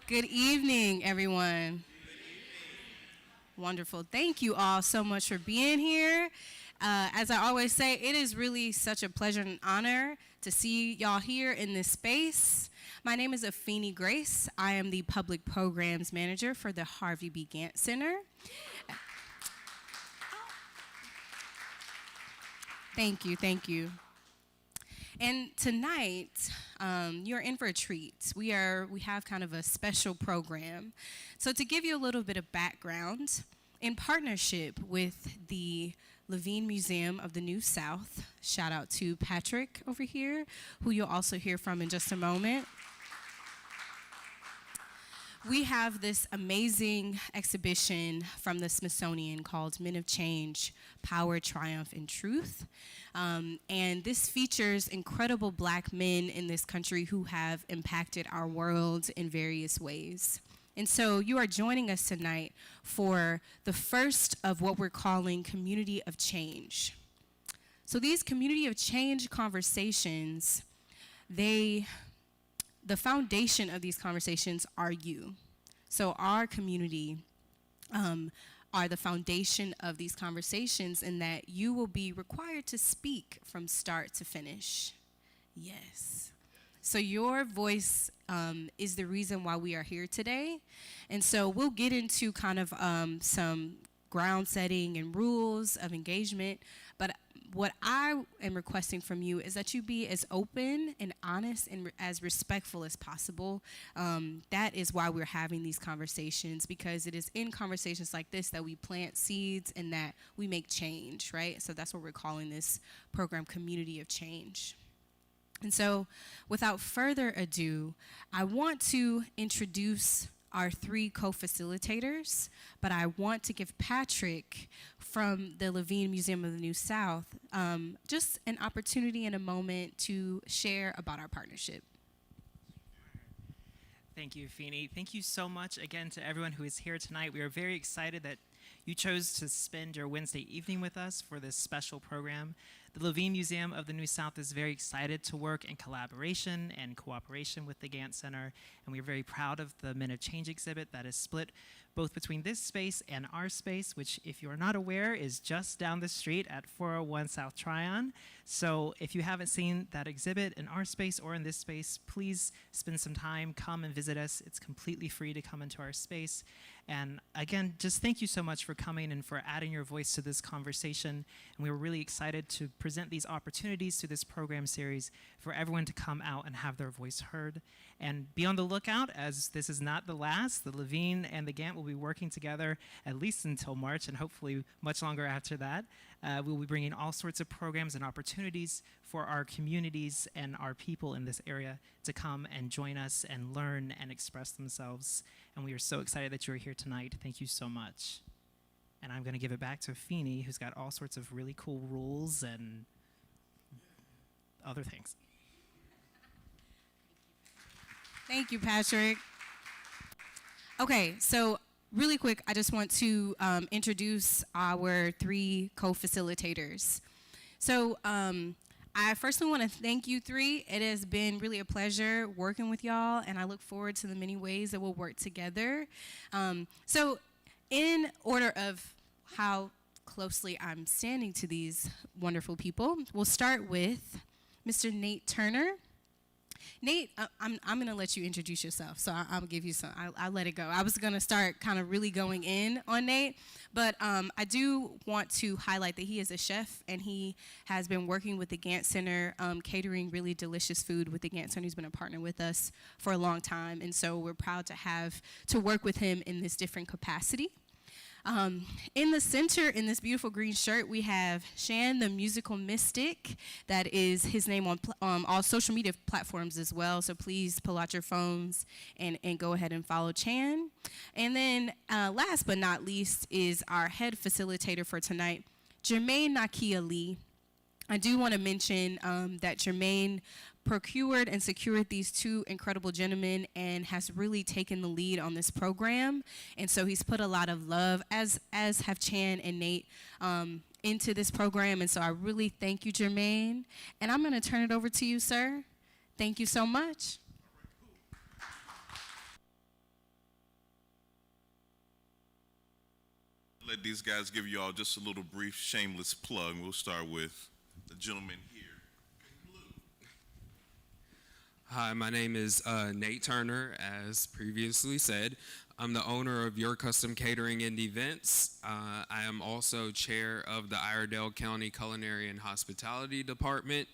Good evening, everyone. Wonderful. Thank you all so much for being here. As I always say, it is really such a pleasure and honor to see y'all here in this space. My name is Afeni Grace. I am the Public Programs Manager for the Harvey B. Gantt Center. Thank you, thank you. And tonight, you're in for a treat. We have kind of a special program. So to give you a little bit of background, in partnership with the Levine Museum of the New South, shout out to Patrick over here, who you'll also hear from in just a moment. We have this amazing exhibition from the Smithsonian called Men of Change, Power, Triumph, and Truth. And this features incredible Black men in this country who have impacted our world in various ways. And so you are joining us tonight for the first of what we're calling Community of Change. So these Community of Change conversations, the foundation of these conversations are you. So our community are the foundation of these conversations, in that you will be required to speak from start to finish. Yes. So your voice is the reason why we are here today. And so we'll get into kind of some ground setting and rules of engagement. But what I am requesting from you is that you be as open and honest and as respectful as possible. That is why we're having these conversations, because it is in conversations like this that we plant seeds and that we make change, right? So that's what we're calling this program, Community of Change. And so without further ado, I want to introduce our three co-facilitators, but I want to give Patrick from the Levine Museum of the New South just an opportunity and a moment to share about our partnership. Thank you, Afeni. Thank you so much again to everyone who is here tonight. We are very excited that you chose to spend your Wednesday evening with us for this special program. The Levine Museum of the New South is very excited to work in collaboration and cooperation with the Gantt Center, and we're very proud of the Men of Change exhibit that is split both between this space and our space, which, if you are not aware, is just down the street at 401 South Tryon. So if you haven't seen that exhibit in our space or in this space, please spend some time, come and visit us. It's completely free to come into our space. And again, just thank you so much for coming and for adding your voice to this conversation. And we were really excited to present these opportunities through this program series for everyone to come out and have their voice heard. And be on the lookout, as this is not the last. The Levine and the Gantt will be working together at least until March, and hopefully much longer after that. We'll be bringing all sorts of programs and opportunities for our communities and our people in this area to come and join us and learn and express themselves. And we are so excited that you're here tonight. Thank you so much. And I'm going to give it back to Afeni, who's got all sorts of really cool rules and other things. Thank you, Patrick. Okay, so really quick, I just want to introduce our three co-facilitators. So I firstly want to thank you three. It has been really a pleasure working with y'all, and I look forward to the many ways that we'll work together. So in order of how closely I'm standing to these wonderful people, we'll start with Mr. Nate Turner. Nate, I'm going to let you introduce yourself, so I'll give you some. I'll let it go. I was going to start kind of really going in on Nate, but I do want to highlight that he is a chef, and he has been working with the Gantt Center, catering really delicious food with the Gantt Center. He's been a partner with us for a long time, and so we're proud to work with him in this different capacity. In the center, in this beautiful green shirt, we have Shan, the musical mystic. That is his name on all social media platforms as well. So please pull out your phones and go ahead and follow Chan. And then last but not least is our head facilitator for tonight, Jermaine Nakia Lee. I do want to mention that Jermaine procured and secured these two incredible gentlemen and has really taken the lead on this program. And so he's put a lot of love, as have Chan and Nate, into this program. And so I really thank you, Jermaine. And I'm going to turn it over to you, sir. Thank you so much. Let these guys give you all just a little brief, shameless plug. We'll start with the gentleman here. Hi, my name is Nate Turner, as previously said. I'm the owner of Your Custom Catering and Events. I am also chair of the Iredell County Culinary and Hospitality Department.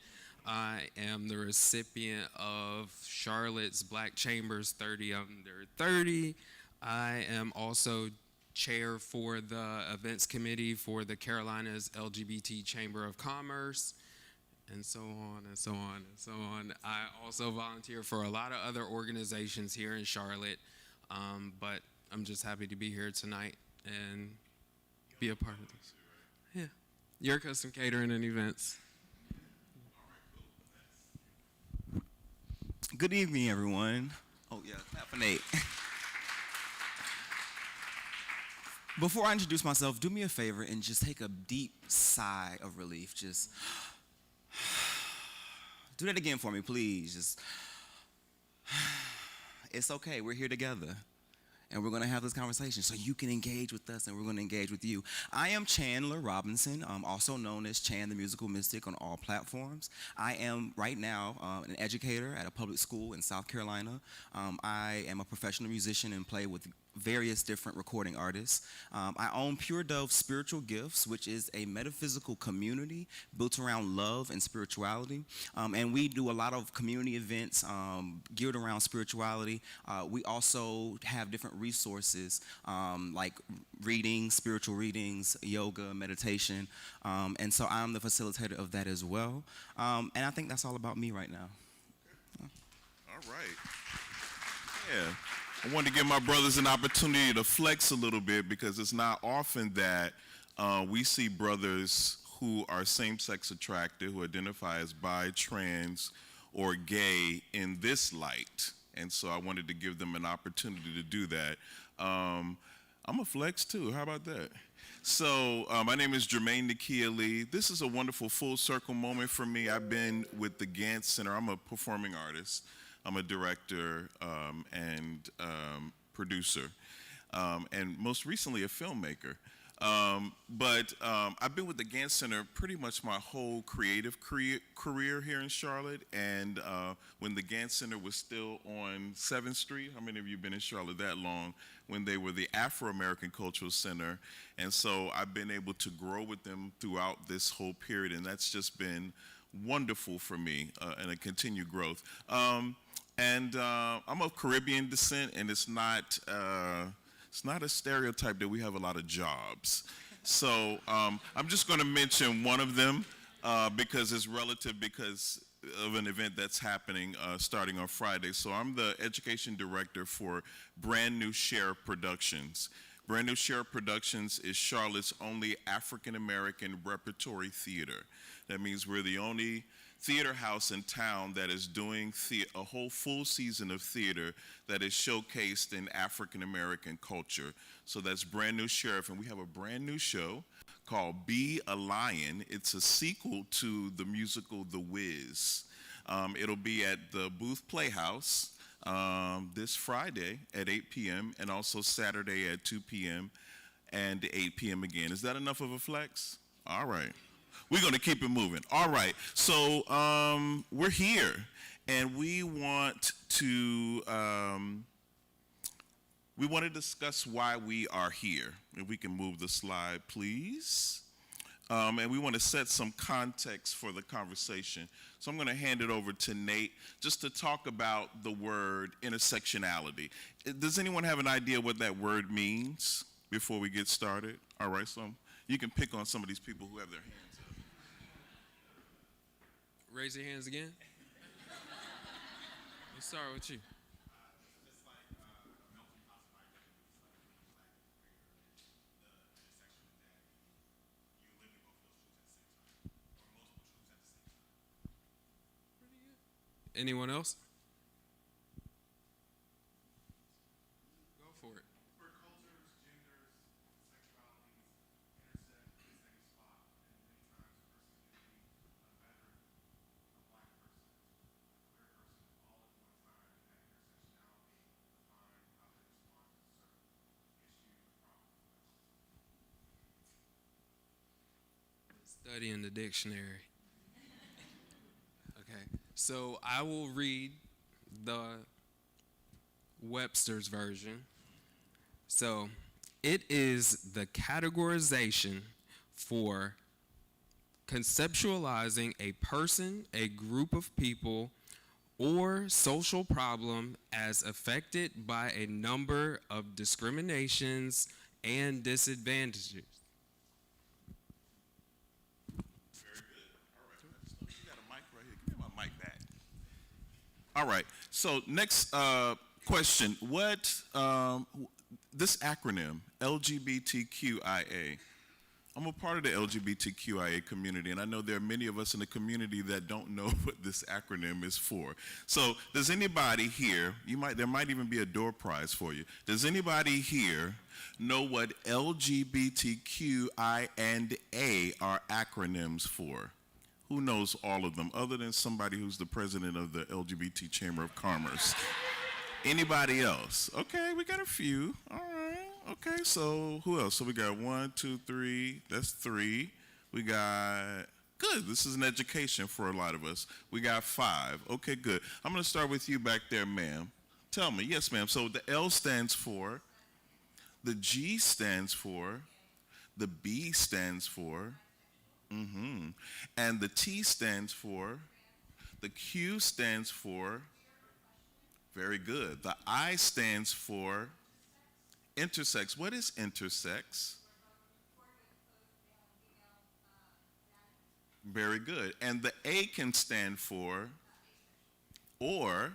I am the recipient of Charlotte's Black Chambers 30 Under 30. I am also chair for the events committee for the Carolinas LGBT Chamber of Commerce, and so on and so on and so on. I also volunteer for a lot of other organizations here in Charlotte, but I'm just happy to be here tonight and be a part of this. Yeah, Your Custom Catering and Events. Good evening, everyone. Oh, yeah, clap for Nate. Before I introduce myself, do me a favor and just take a deep sigh of relief. Just do that again for me, please. Just, it's okay. We're here together. And we're going to have this conversation so you can engage with us and we're going to engage with you. I am Chandler Robinson, also known as Chan the Musical Mystic on all platforms. I am right now an educator at a public school in South Carolina. I am a professional musician and play with various different recording artists. I own Pure Dove Spiritual Gifts, which is a metaphysical community built around love and spirituality. And we do a lot of community events geared around spirituality. We also have different resources like readings, spiritual readings, yoga, meditation. And so I'm the facilitator of that as well. And I think that's all about me right now. All right. Yeah. I wanted to give my brothers an opportunity to flex a little bit because it's not often that we see brothers who are same-sex attracted, who identify as bi, trans, or gay in this light. And so I wanted to give them an opportunity to do that. I'm a flex too, how about that? So my name is Jermaine Nakia Lee. This is a wonderful full circle moment for me. I've been with the Gantt Center. I'm a performing artist. I'm a director and producer, and most recently a filmmaker. But I've been with the Gantt Center pretty much my whole creative career here in Charlotte. And when the Gantt Center was still on 7th Street, how many of you have been in Charlotte that long? When they were the Afro-American Cultural Center. And so I've been able to grow with them throughout this whole period, and that's just been wonderful for me and a continued growth. And I'm of Caribbean descent, and it's not a stereotype that we have a lot of jobs. So I'm just going to mention one of them because it's relative because of an event that's happening starting on Friday. So I'm the education director for Brand New Share Productions. Brand New Share Productions is Charlotte's only African-American repertory theater. That means we're the only theater house in town that is doing a whole full season of theater that is showcased in African American culture. So that's Brand New Sheriff, and we have a brand new show called Be a Lion. It's a sequel to the musical The Wiz. It'll be at the Booth Playhouse this Friday at 8 p.m. and also Saturday at 2 p.m. and 8 p.m. again. Is that enough of a flex? All right. We're going to keep it moving. All right. So we're here, and we want to discuss why we are here. If we can move the slide, please. And we want to set some context for the conversation. So I'm going to hand it over to Nate just to talk about the word intersectionality. Does anyone have an idea what that word means before we get started? All right. So you can pick on some of these people who have their hands up. Raise your hands again. Let's start with you. Anyone else? Go for it. Studying the dictionary. Okay, so I will read the Webster's version. So, it is the categorization for conceptualizing a person, a group of people, or social problem as affected by a number of discriminations and disadvantages. You got a mic right here. Give me my mic back. All right. So next question: What this acronym LGBTQIA? I'm a part of the LGBTQIA community, and I know there are many of us in the community that don't know what this acronym is for. So, does anybody here? There might even be a door prize for you. Does anybody here know what LGBTQI and A are acronyms for? Who knows all of them, other than somebody who's the president of the LGBT Chamber of Commerce? Anybody else? Okay, we got a few. All right. Okay, so who else? So we got 1, 2, 3. That's 3. We got, good. This is an education for a lot of us. We got 5. Okay, good. I'm going to start with you back there, ma'am. Tell me. Yes, ma'am. So the L stands for, the G stands for, the B stands for, and the T stands for, the Q stands for, very good. The I stands for intersex. What is intersex? Very good. And the A can stand for or,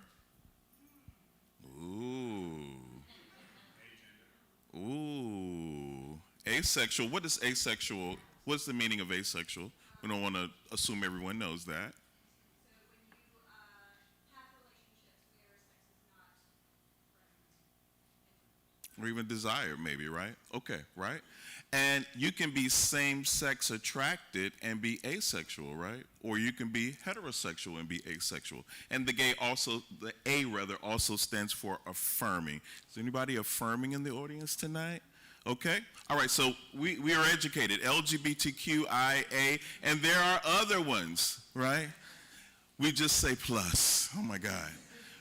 asexual. What is asexual? What's the meaning of asexual? We don't want to assume everyone knows that. Or even desire, maybe, right? Okay, right? And you can be same-sex attracted and be asexual, right? Or you can be heterosexual and be asexual. And the A also stands for affirming. Is anybody affirming in the audience tonight? Okay, all right, so we are educated, LGBTQIA, and there are other ones, right? We just say plus, oh my God.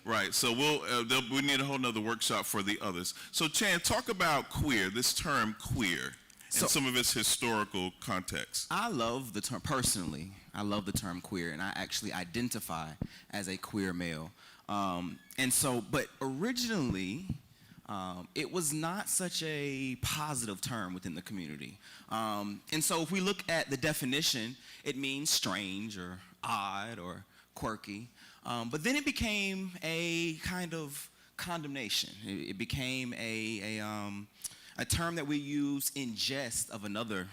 Right, so we need a whole nother workshop for the others. So Chan, talk about queer, this term queer, and some of its historical context. I love the term, personally, I love the term queer, and I actually identify as a queer male. But originally, it was not such a positive term within the community. And so if we look at the definition, it means strange or odd or quirky. But then it became a kind of condemnation. It became a term that we use in jest of another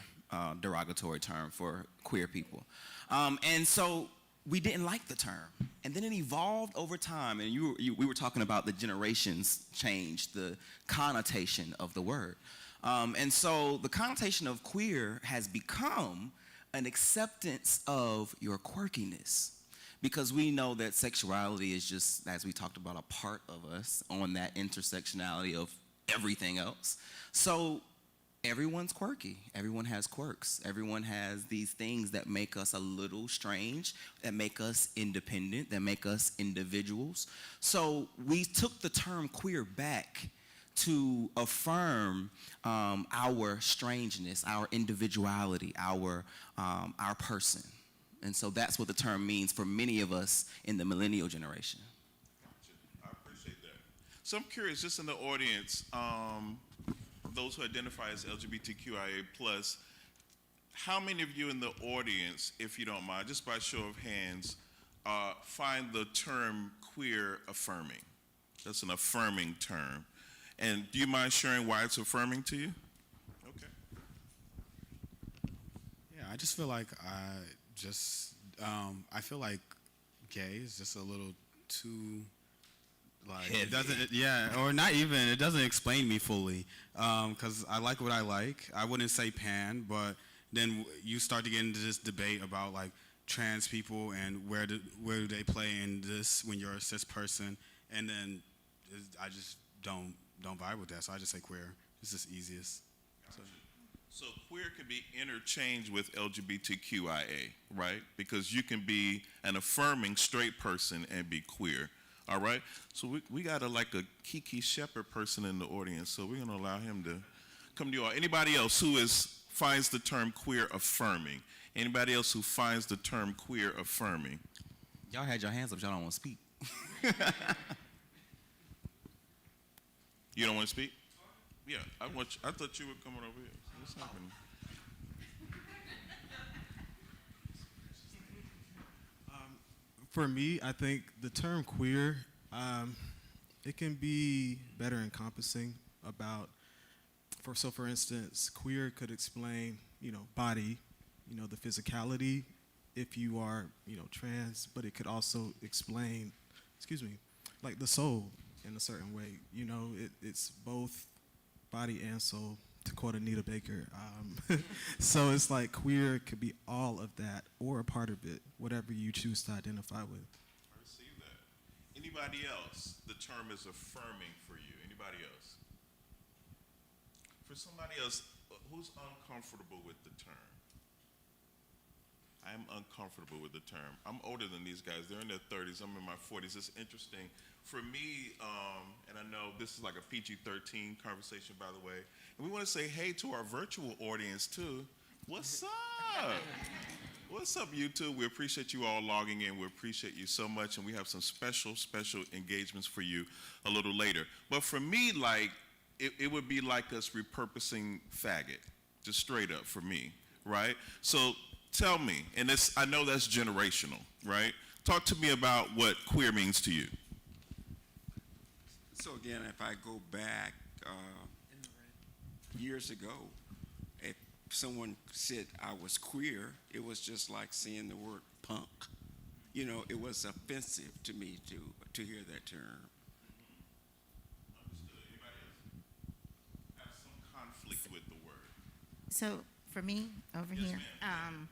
derogatory term for queer people. And so we didn't like the term. And then it evolved over time. And we were talking about the generations changed the connotation of the word. And so the connotation of queer has become an acceptance of your quirkiness. Because we know that sexuality is just, as we talked about, a part of us on that intersectionality of everything else. So everyone's quirky. Everyone has quirks. Everyone has these things that make us a little strange, that make us independent, that make us individuals. So we took the term queer back to affirm our strangeness, our individuality, our person. And so that's what the term means for many of us in the millennial generation. Gotcha. I appreciate that. So I'm curious, just in the audience, those who identify as LGBTQIA+, how many of you in the audience, if you don't mind, just by show of hands, find the term queer affirming? That's an affirming term. And do you mind sharing why it's affirming to you? Okay. Yeah, I just feel like I feel like gay is just a little too, like, heavy. It doesn't, or not even, it doesn't explain me fully, because I like what I like. I wouldn't say pan, but then you start to get into this debate about, like, trans people and where do they play in this when you're a cis person, and then I just don't vibe with that, so I just say queer. It's just easiest. So. So queer can be interchanged with LGBTQIA, right? Because you can be an affirming straight person and be queer, all right? So we got like a Kiki Shepherd person in the audience, so we're gonna allow him to come to you all. Anybody else who finds the term queer affirming? Anybody else who finds the term queer affirming? Y'all had your hands up, y'all don't want to speak. You don't want to speak? Yeah, I thought you were coming over here. What's happening? For me, I think the term queer, it can be better encompassing about, for instance, queer could explain, body, the physicality, if you are, trans, but it could also explain, like the soul in a certain way. It's both body and soul, to quote Anita Baker. So it's like queer could be all of that or a part of it, whatever you choose to identify with. I receive that. Anybody else? The term is affirming for you. Anybody else? For somebody else, who's uncomfortable with the term? I'm uncomfortable with the term. I'm older than these guys. They're in their 30s. I'm in my 40s. It's interesting. For me, and I know this is like a PG-13 conversation, by the way, and we want to say hey to our virtual audience, too. What's up? What's up, YouTube? We appreciate you all logging in. We appreciate you so much, and we have some special engagements for you a little later. But for me, like, it would be like us repurposing faggot, just straight up for me, right? So tell me, and I know that's generational, right? Talk to me about what queer means to you. So again, if I go back years ago, if someone said I was queer, it was just like saying the word punk. It was offensive to me to hear that term. Understood. Anybody else have some conflict with the word? So for me, over Yes, here, ma'am.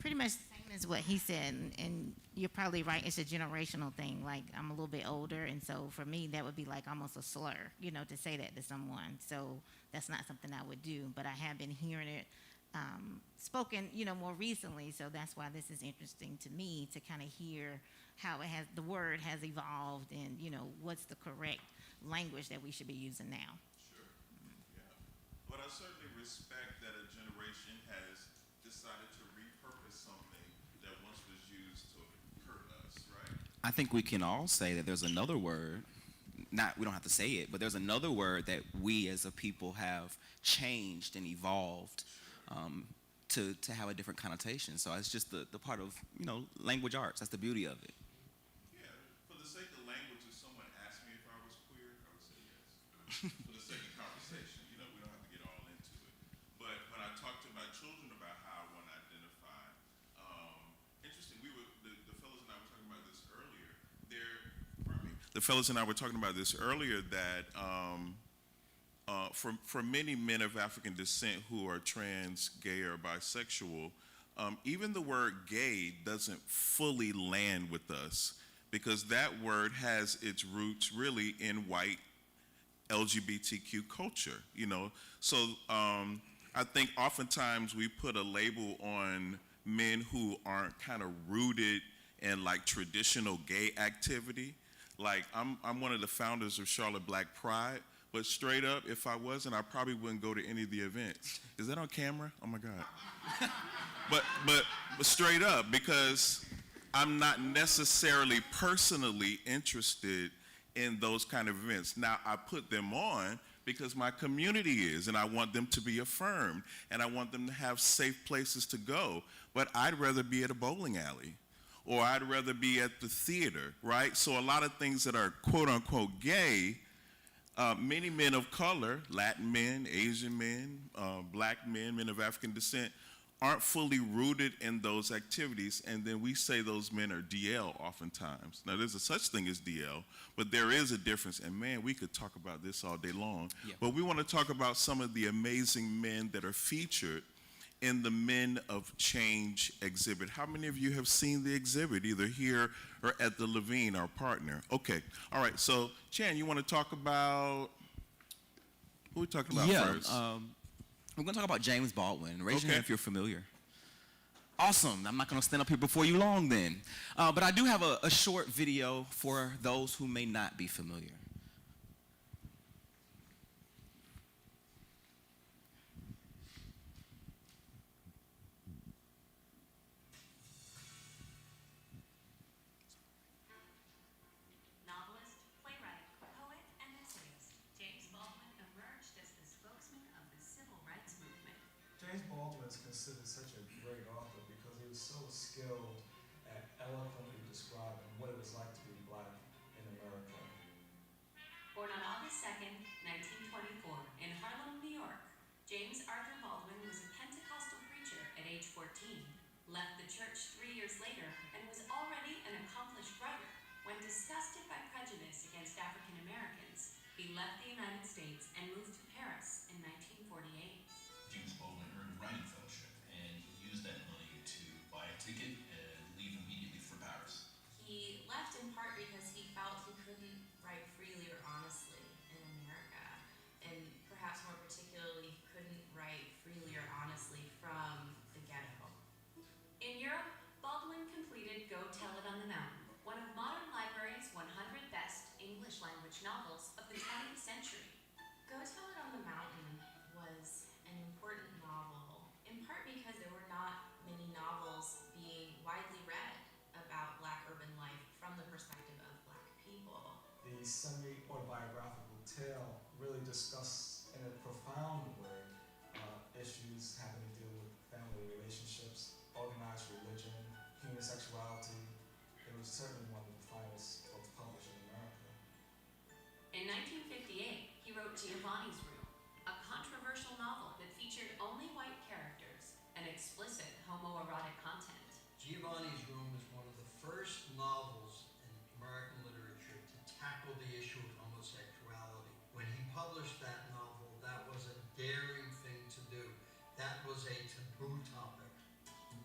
pretty much the same as what he said, and you're probably right. It's a generational thing. Like, I'm a little bit older, and so for me, that would be like almost a slur, to say that to someone. So that's not something I would do. But I have been hearing it spoken, more recently. So that's why this is interesting to me, to kind of hear how the word has evolved, and what's the correct language that we should be using now. Sure. Yeah. But I certainly respect that a generation has decided to repurpose something that once was used to hurt us, right? I think we can all say that there's another word, we don't have to say it, but there's another word that we as a people have changed and evolved to have a different connotation. So it's just the part of, language arts. That's the beauty of it. Yeah. For the sake of language, if someone asked me if I was queer, I would say yes. For the sake of conversation, we don't have to get all into it. But when I talk to my children about how I want to identify, interesting, the fellas and I were talking about this earlier. The fellas and I were talking about this earlier that for many men of African descent who are trans, gay, or bisexual, even the word gay doesn't fully land with us, because that word has its roots really in white LGBTQ culture, So I think oftentimes we put a label on men who aren't kind of rooted in like traditional gay activity. Like I'm one of the founders of Charlotte Black Pride, but straight up, if I wasn't, I probably wouldn't go to any of the events. Is that on camera? Oh my God. but straight up, because I'm not necessarily personally interested in those kind of events. Now, I put them on because my community is, and I want them to be affirmed, and I want them to have safe places to go. But I'd rather be at a bowling alley, or I'd rather be at the theater, right? So a lot of things that are quote-unquote gay, many men of color, Latin men, Asian men, black men, men of African descent, aren't fully rooted in those activities, and then we say those men are DL oftentimes. Now, there's a such thing as DL, but there is a difference, and man, we could talk about this all day long. Yeah. But we want to talk about some of the amazing men that are featured in the Men of Change exhibit. How many of you have seen the exhibit, either here or at the Levine, our partner? Okay, all right, so Chan, you want to talk about, who are we talking about first? We're going to talk about James Baldwin. Raise your Okay. hand if you're familiar. Awesome. I'm not going to stand up here before you long then. But I do have a short video for those who may not be familiar. Novelist, playwright, poet, and essayist, James Baldwin emerged as the spokesman of the civil rights movement. James Baldwin is considered such a great author because he was so skilled at eloquently describing what it was like to be black in America. Born on August 2nd, 1924, in Harlem, New York, James Arthur Baldwin was a Pentecostal preacher at age 14, left the church 3 years later, and was already an accomplished writer. When disgusted by prejudice against African Americans, he left the United States and moved to Paris in 1948. James Baldwin earned a writing fellowship, and he used that money to buy a ticket and leave immediately for Paris. He left in part because he felt he couldn't write freely or honestly in America, and perhaps more particularly, he couldn't write freely or honestly from the ghetto. In Europe, Baldwin completed Go Tell It on the Mountain, one of modern library's 100 best English language novels of the 20th century. Go Tell It on the Mountain was an important novel, in part because there were not many novels being widely read about black urban life from the perspective of black people. The semi-autobiographical tale really discussed in a profound way issues having to deal with family relationships, organized religion, human sexuality. It was certainly one of the finest books published in America. In 1958, he wrote Giovanni's Room, a controversial novel that featured only white characters and explicit homoerotic content. Giovanni's Room is one of the first novels in American literature to tackle the issue of homosexuality. When he published that novel, that was a daring thing to do. That was a taboo topic.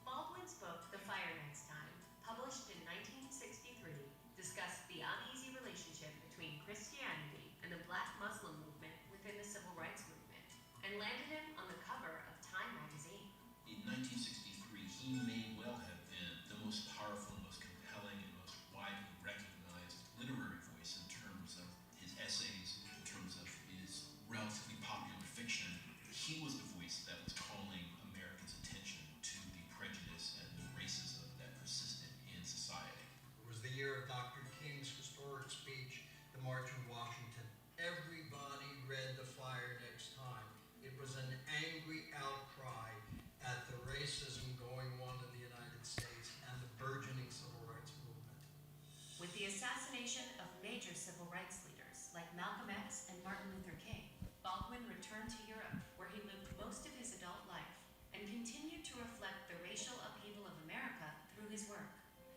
Baldwin's book, The Fire Next Time, published in 1963, discussed the uneasy relationship between Christianity and the black Muslim movement within the civil rights movement, and landed him on the cover of Time magazine. In 1963, he may well have been the most powerful, most compelling, and most widely recognized literary voice in terms of his essays, in terms of his relatively popular fiction. He was the voice that was calling Americans' attention to the prejudice and the racism that persisted in society. It was the year of Dr. King's historic speech, the March on Washington. Everybody read The Fire Next Time. It was an angry outcry at the racism going on in the United States and the burgeoning civil rights movement. With the assassination of major civil rights leaders like Malcolm X and Martin Luther King, Baldwin returned to Europe, where he lived most of his adult life and continued to reflect the racial upheaval of America through his work.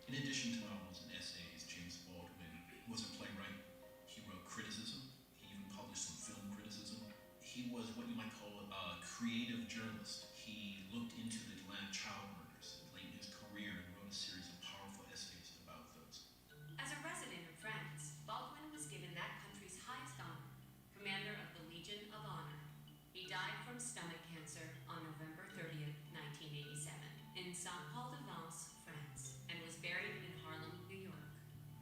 In addition to novels and essays, James Baldwin was a playwright. He wrote criticism. He even published some film criticism. He was what you might call a creative journalist. He looked into the Atlanta child murders late in his career and wrote a series of powerful essays about those. As a resident of France, Baldwin was given that country's highest honor, Commander of the Legion of Honor. He died from stomach cancer on November 30th, 1987, in Saint-Paul-de-Vence, France, and was buried in Harlem, New York.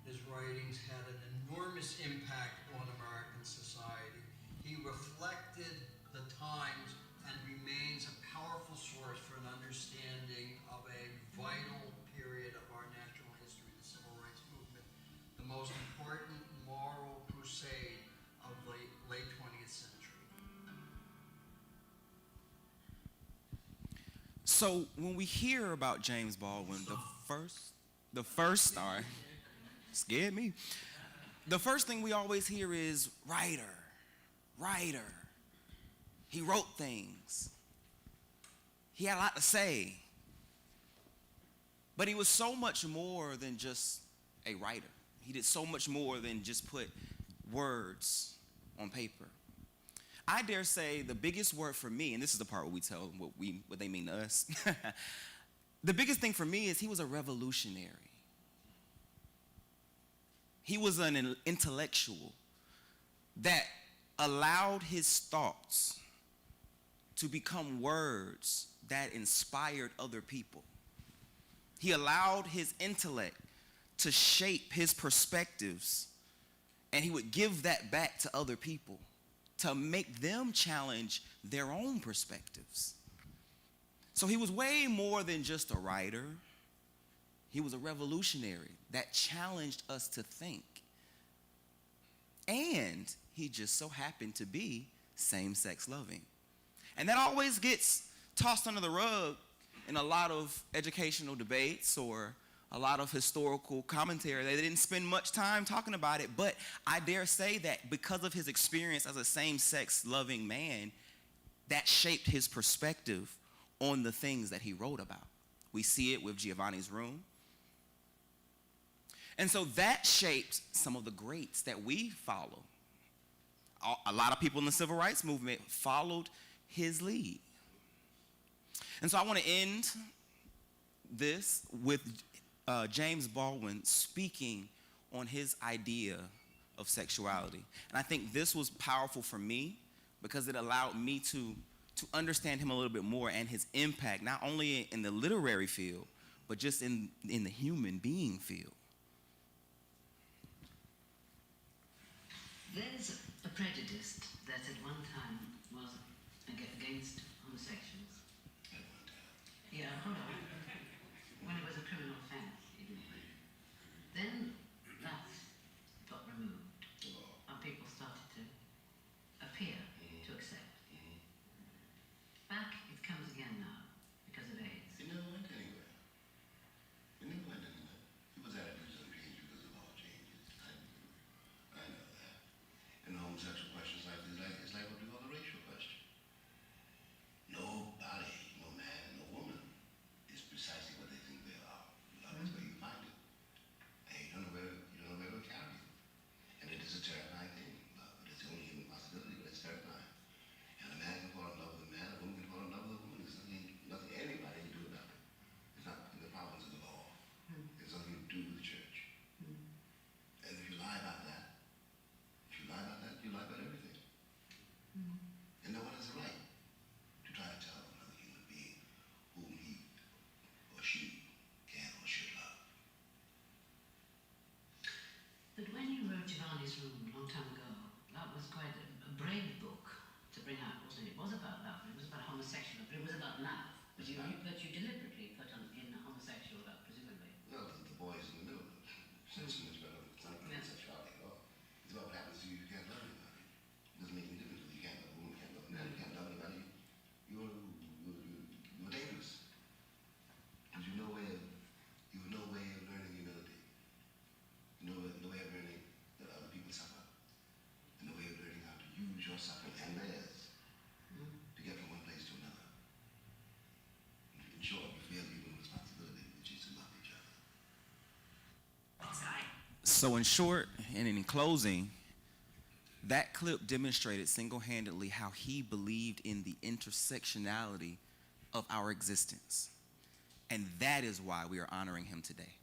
His writings had an enormous impact on American society. He reflected the times and remains a powerful source for an understanding of a vital period of our national history, the civil rights movement, the most important moral crusade of the late 20th century. So when we hear about James Baldwin, the first, sorry, scared me. The first thing we always hear is writer. He wrote things. He had a lot to say. But he was so much more than just a writer. He did so much more than just put words on paper. I dare say the biggest word for me, and this is the part where we tell them what they mean to us. The biggest thing for me is he was a revolutionary. He was an intellectual that allowed his thoughts to become words that inspired other people. He allowed his intellect to shape his perspectives, and he would give that back to other people to make them challenge their own perspectives. So he was way more than just a writer. He was a revolutionary that challenged us to think. And he just so happened to be same-sex loving. And that always gets tossed under the rug in a lot of educational debates or a lot of historical commentary. They didn't spend much time talking about it, but I dare say that because of his experience as a same-sex loving man, that shaped his perspective on the things that he wrote about. We see it with Giovanni's Room. And so that shaped some of the greats that we follow. A lot of people in the civil rights movement followed his lead. And so I want to end this with James Baldwin speaking on his idea of sexuality. And I think this was powerful for me because it allowed me to understand him a little bit more and his impact, not only in the literary field, but just in the human being field. There's a prejudice that at one time was against homosexuals. At one time. Yeah, hold on. When it was a criminal offense, even. Then that got removed, and people started to appear to accept. Back it comes again now because of AIDS. It never went anywhere. It never went anywhere. People's attitudes have changed because of all changes. I know that. And the homosexual question is like what we call the racial question. Nobody, no man, no woman, is precisely what they think they are. Regardless where you find it. And you don't know where it'll carry you. And it is a terrifying thing. But it's the only human possibility, but it's terrifying. And a man can fall in love with a man, a woman can fall in love with a woman. There's nothing anybody can do about it. It's not in the province of the law. It's nothing to do with the church. And if you lie about that, you lie about everything. And no one has a right to try to tell another human being whom he or she can or should love. But when you wrote Giovanni's Room a long time ago, that was quite a brave book to bring out, wasn't it? It was about love, it was about homosexual, but it was about love. But you deliberately put in homosexual love, presumably. Well, the boy is in the middle of it. It's not so much about sexuality at all. It's about what happens to you if you can't love anybody. It doesn't make any difference whether you can't love a woman, can't love a man, you can't love anybody. You're dangerous. Because you have no way of learning humility. No way of learning that other people suffer. And no way of learning how to use your suffering and theirs to get from one place to another. In short, you fail even responsibility, which is to love each other. So in short, and in closing, that clip demonstrated single-handedly how he believed in the intersectionality of our existence. And that is why we are honoring him today.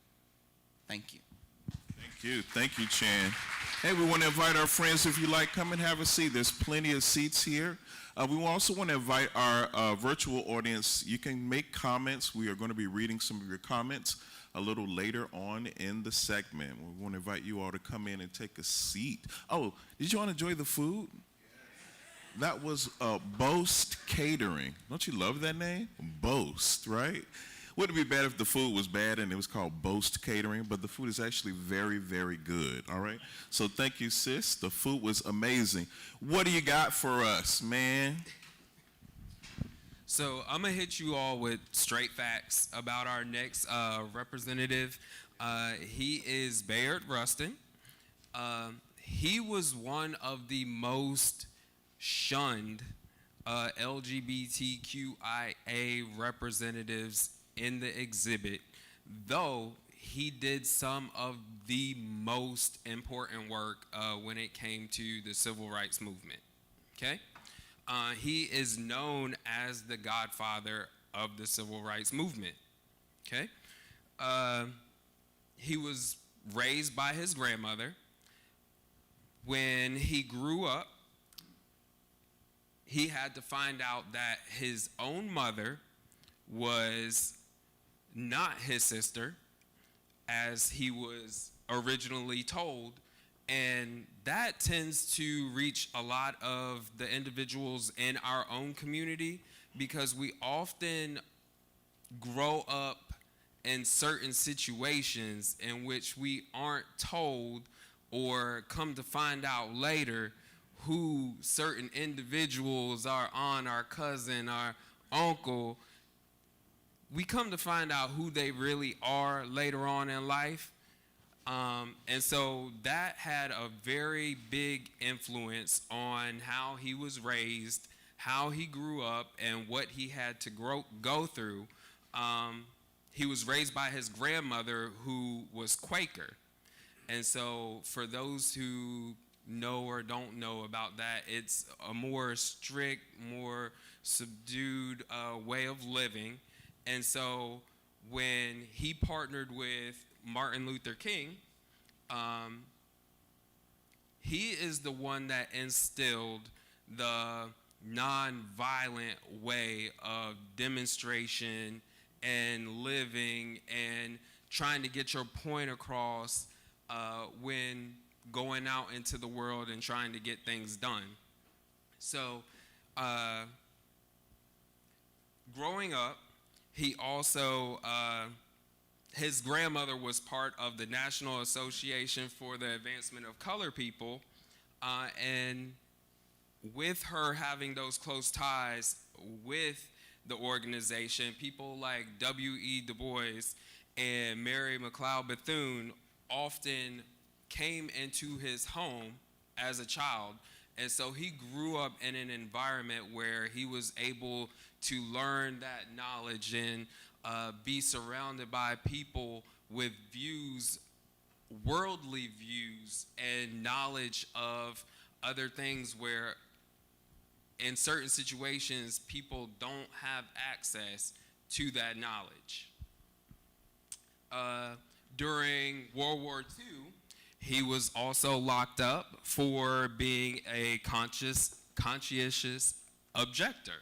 Thank you. Thank you, Chan. Hey, we want to invite our friends, if you like, come and have a seat. There's plenty of seats here. We also want to invite our virtual audience. You can make comments. We are going to be reading some of your comments a little later on in the segment. We want to invite you all to come in and take a seat. Oh, did you all enjoy the food? That was Boast Catering. Don't you love that name? Boast, right? Wouldn't it be bad if the food was bad and it was called Boast Catering? But the food is actually very, very good, all right? So thank you, sis. The food was amazing. What do you got for us, man? So I'm going to hit you all with straight facts about our next representative. He is Bayard Rustin. He was one of the most shunned LGBTQIA representatives in the exhibit, though he did some of the most important work when it came to the civil rights movement, okay? He is known as the godfather of the civil rights movement, okay? He was raised by his grandmother. When he grew up, he had to find out that his own mother was not his sister, as he was originally told. And that tends to reach a lot of the individuals in our own community, because we often grow up in certain situations in which we aren't told, or come to find out later, who certain individuals, our aunt, our cousin, our uncle, we come to find out who they really are later on in life. And so that had a very big influence on how he was raised, how he grew up, and what he had to go through. He was raised by his grandmother, who was Quaker. And so for those who know or don't know about that, it's a more strict, more subdued way of living. And so when he partnered with Martin Luther King, he is the one that instilled the nonviolent way of demonstration and living and trying to get your point across when going out into the world and trying to get things done. So growing up, he also, his grandmother was part of the National Association for the Advancement of Colored People, and with her having those close ties with the organization, people like W.E. Du Bois and Mary McLeod Bethune often came into his home as a child. And so he grew up in an environment where he was able to learn that knowledge and be surrounded by people with views, worldly views, and knowledge of other things where in certain situations people don't have access to that knowledge. During World War II, he was also locked up for being a conscientious objector.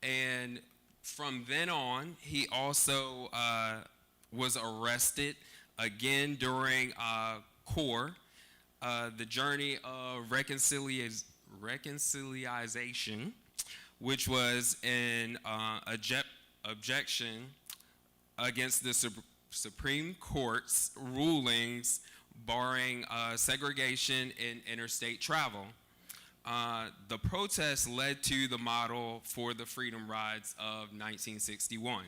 And from then on, he also was arrested again during CORE, the Journey of Reconciliation, which was an objection against the Supreme Court's rulings barring segregation in interstate travel. The protest led to the model for the Freedom Rides of 1961.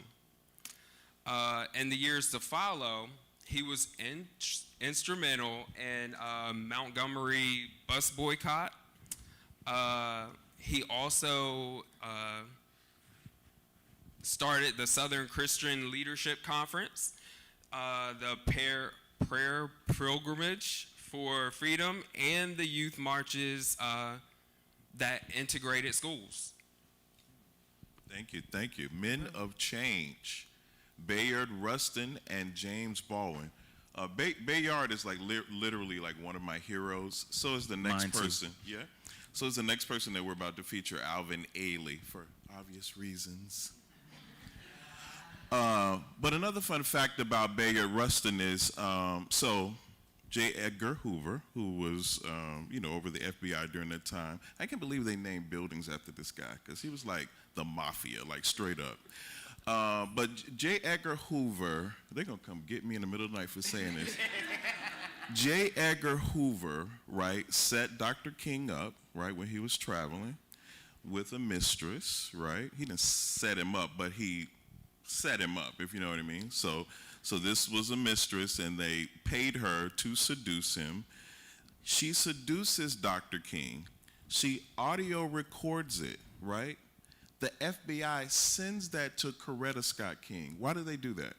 In the years to follow, he was instrumental in Montgomery bus boycott. He also started the Southern Christian Leadership Conference, the Prayer Pilgrimage for Freedom, and the youth marches that integrated schools. Thank you. Men of Change, Bayard Rustin and James Baldwin. Bayard is like literally like one of my heroes. So is the next person. Yeah. So is the next person that we're about to feature, Alvin Ailey, for obvious reasons. But another fun fact about Bayard Rustin is, so J. Edgar Hoover, who was, over the FBI during that time. I can't believe they named buildings after this guy, because he was like the mafia, like straight up. But J. Edgar Hoover, they're going to come get me in the middle of the night for saying this. J. Edgar Hoover, right, set Dr. King up, right, when he was traveling with a mistress, right? He didn't set him up, but he set him up, if you know what I mean. So this was a mistress, and they paid her to seduce him. She seduces Dr. King. She audio records it, right? The FBI sends that to Coretta Scott King. Why did they do that?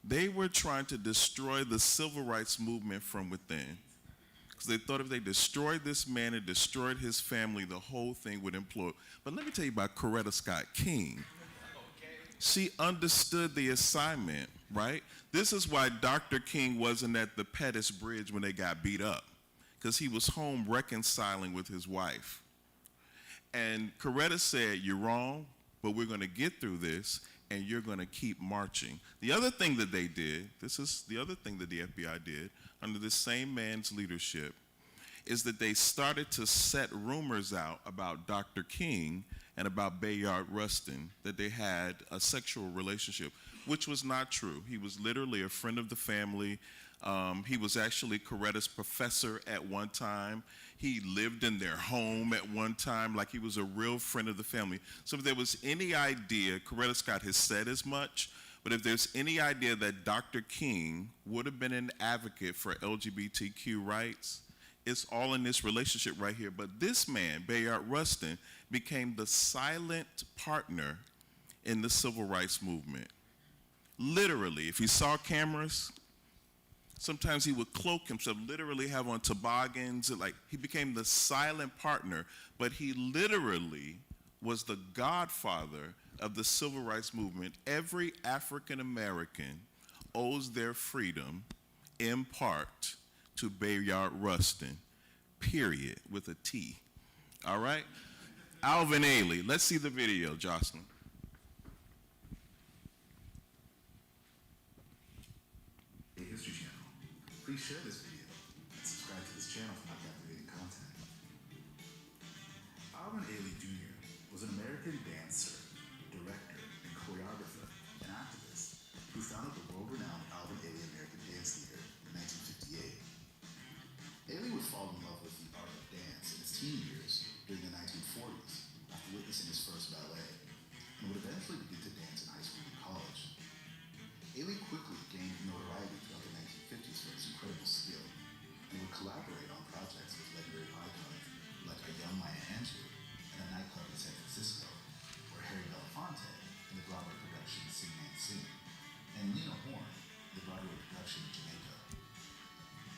They were trying to destroy the civil rights movement from within. Because they thought if they destroyed this man and destroyed his family, the whole thing would implode. But let me tell you about Coretta Scott King. She understood the assignment, right? This is why Dr. King wasn't at the Pettus Bridge when they got beat up, because he was home reconciling with his wife. And Coretta said, "You're wrong, but we're going to get through this, and you're going to keep marching." The other thing that they did, this is the other thing that the FBI did under this same man's leadership, is that they started to set rumors out about Dr. King and about Bayard Rustin, that they had a sexual relationship, which was not true. He was literally a friend of the family. He was actually Coretta's professor at one time. He lived in their home at one time, like he was a real friend of the family. So if there was any idea, Coretta Scott has said as much, but if there's any idea that Dr. King would have been an advocate for LGBTQ rights, it's all in this relationship right here. But this man, Bayard Rustin, became the silent partner in the civil rights movement. Literally, if he saw cameras, sometimes he would cloak himself, literally have on toboggans, and like he became the silent partner, but he literally was the godfather of the civil rights movement. Every African American owes their freedom in part to Bayard Rustin, period, with a T. All right? Alvin Ailey. Let's see the video, Jocelyn. Hey, History Channel. Please share this video and subscribe to this channel for more captivating content. Alvin Ailey Jr. was an American dancer, director, and choreographer, and activist who founded the world-renowned Alvin Ailey American Dance Theater in 1958. Ailey would fall in love with the art of dance in his teen years during the 1940s after witnessing his first ballet, and would eventually begin to dance in high school and college. Ailey quickly gained notoriety throughout the 1950s for his incredible skill, and would collaborate on projects with legendary icons like a young Maya Angelou and a nightclub in San Francisco, where Harry Belafonte in the Broadway production Sing Man Sing, and Lena Horne in the Broadway production Jamaica.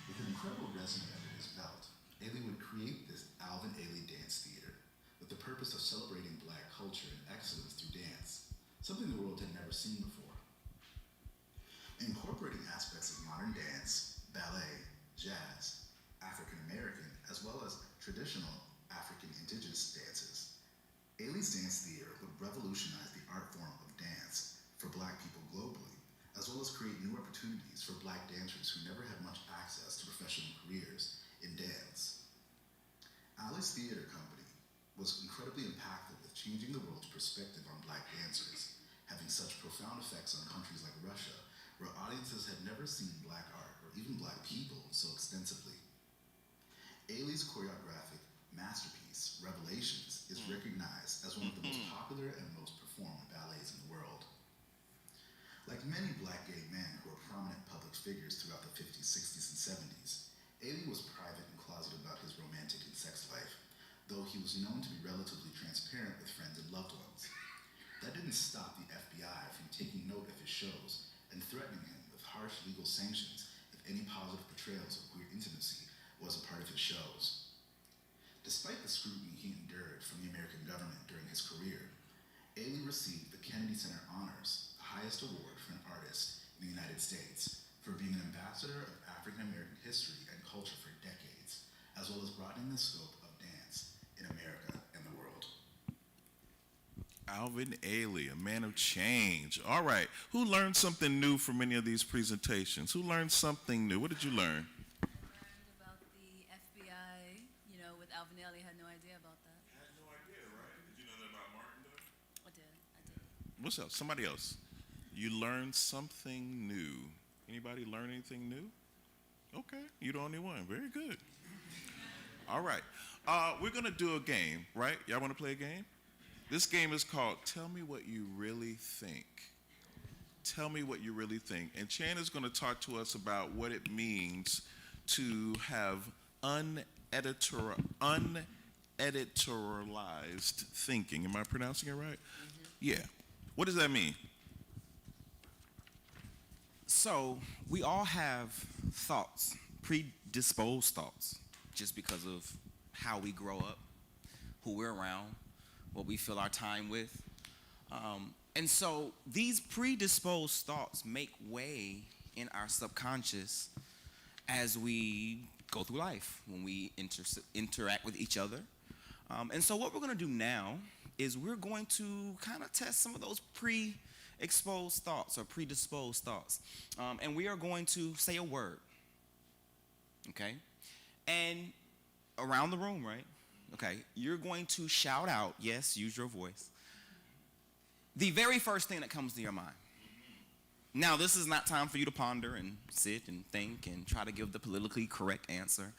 With an incredible resume under his belt, Ailey would create this Alvin Ailey Dance Theater with the purpose of celebrating Black culture and excellence through dance, something the world had never seen before. Incorporating aspects of modern dance, ballet, jazz, African American, as well as traditional African indigenous dances, Ailey's Dance Theater would revolutionize the art form of dance for Black people globally, as well as create new opportunities for Black dancers who never had much access to professional careers in dance. Ailey's Theater Company was incredibly impactful with changing the world's perspective on Black dancers, having such profound effects on countries like Russia, where audiences had never seen Black art or even Black people so extensively. Ailey's choreographic masterpiece, Revelations, is recognized as one of the most popular and most performed ballets in the world. Like many Black gay men who were prominent public figures throughout the 50s, 60s, and 70s, Ailey was private and closeted about his romantic and sex life, though he was known to be relatively transparent with friends and loved ones. That didn't stop the FBI from taking note of his shows and threatening him with harsh legal sanctions if any positive portrayals of queer intimacy was a part of his shows. Despite the scrutiny he endured from the American government during his career, Ailey received the Kennedy Center Honors, the highest award for an artist in the United States, for being an ambassador of African American history and culture for decades, as well as broadening the scope of dance in America and the world. Alvin Ailey, a man of change. All right. Who learned something new from any of these presentations? Who learned something new? What did you learn? I learned about the FBI, with Alvin Ailey. I had no idea about that. I had no idea, right? Did you know that about Martin, though? I did. What's up? Somebody else. You learned something new. Anybody learn anything new? Okay. You're the only one. Very good. All right. We're going to do a game, right? Y'all want to play a game? This game is called Tell Me What You Really Think. Tell me what you really think. And Chan is going to talk to us about what it means to have uneditorialized thinking. Am I pronouncing it right? Mm-hmm. Yeah. What does that mean? So, we all have thoughts, predisposed thoughts, just because of how we grow up, who we're around, what we fill our time with. And so these predisposed thoughts make way in our subconscious as we go through life, when we interact with each other, And so what we're going to do now is we're going to kind of test some of those pre-exposed thoughts or predisposed thoughts. And we are going to say a word, okay? And around the room, right? Okay, you're going to shout out, yes, use your voice, the very first thing that comes to your mind. Now, this is not time for you to ponder and sit and think and try to give the politically correct answer.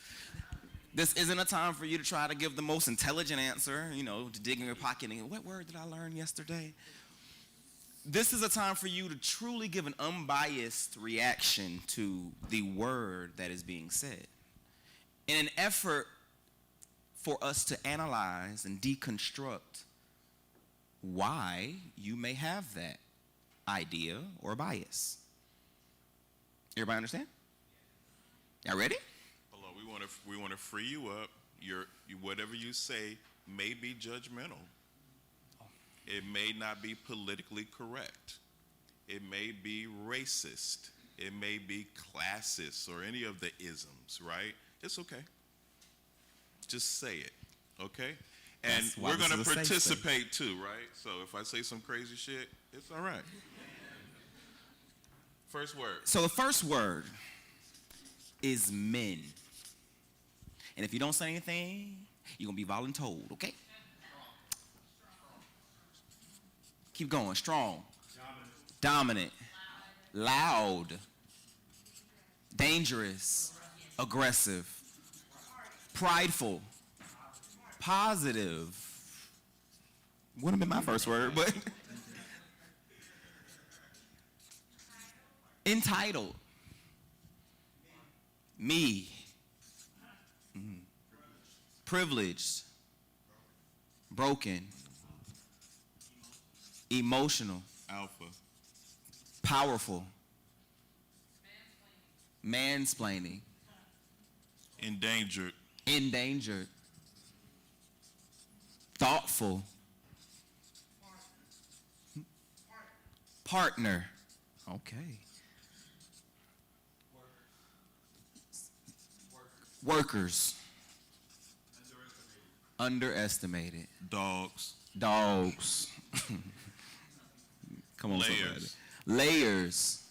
This isn't a time for you to try to give the most intelligent answer, to dig in your pocket and, what word did I learn yesterday? This is a time for you to truly give an unbiased reaction to the word that is being said. In an effort for us to analyze and deconstruct why you may have that idea or bias. Everybody understand? Y'all ready? Hold on, we want to free you up. Whatever you say may be judgmental. It may not be politically correct. It may be racist. It may be classist or any of the isms, right? It's okay. Just say it, okay? And we're going to participate too, right? So if I say some crazy shit, it's all right. First word. So the first word is men. And if you don't say anything, you're going to be voluntold, okay? Keep going. Strong. Dominant. Loud. Dangerous. Aggressive. Prideful. Positive. Wouldn't have been my first word, but entitled. Me. Privileged. Broken. Emotional. Alpha. Powerful. Mansplaining. Endangered. Endangered. Thoughtful. Partner. Okay. Workers. Underestimated. Dogs. Dogs. Come on, Layers. somebody. Layers.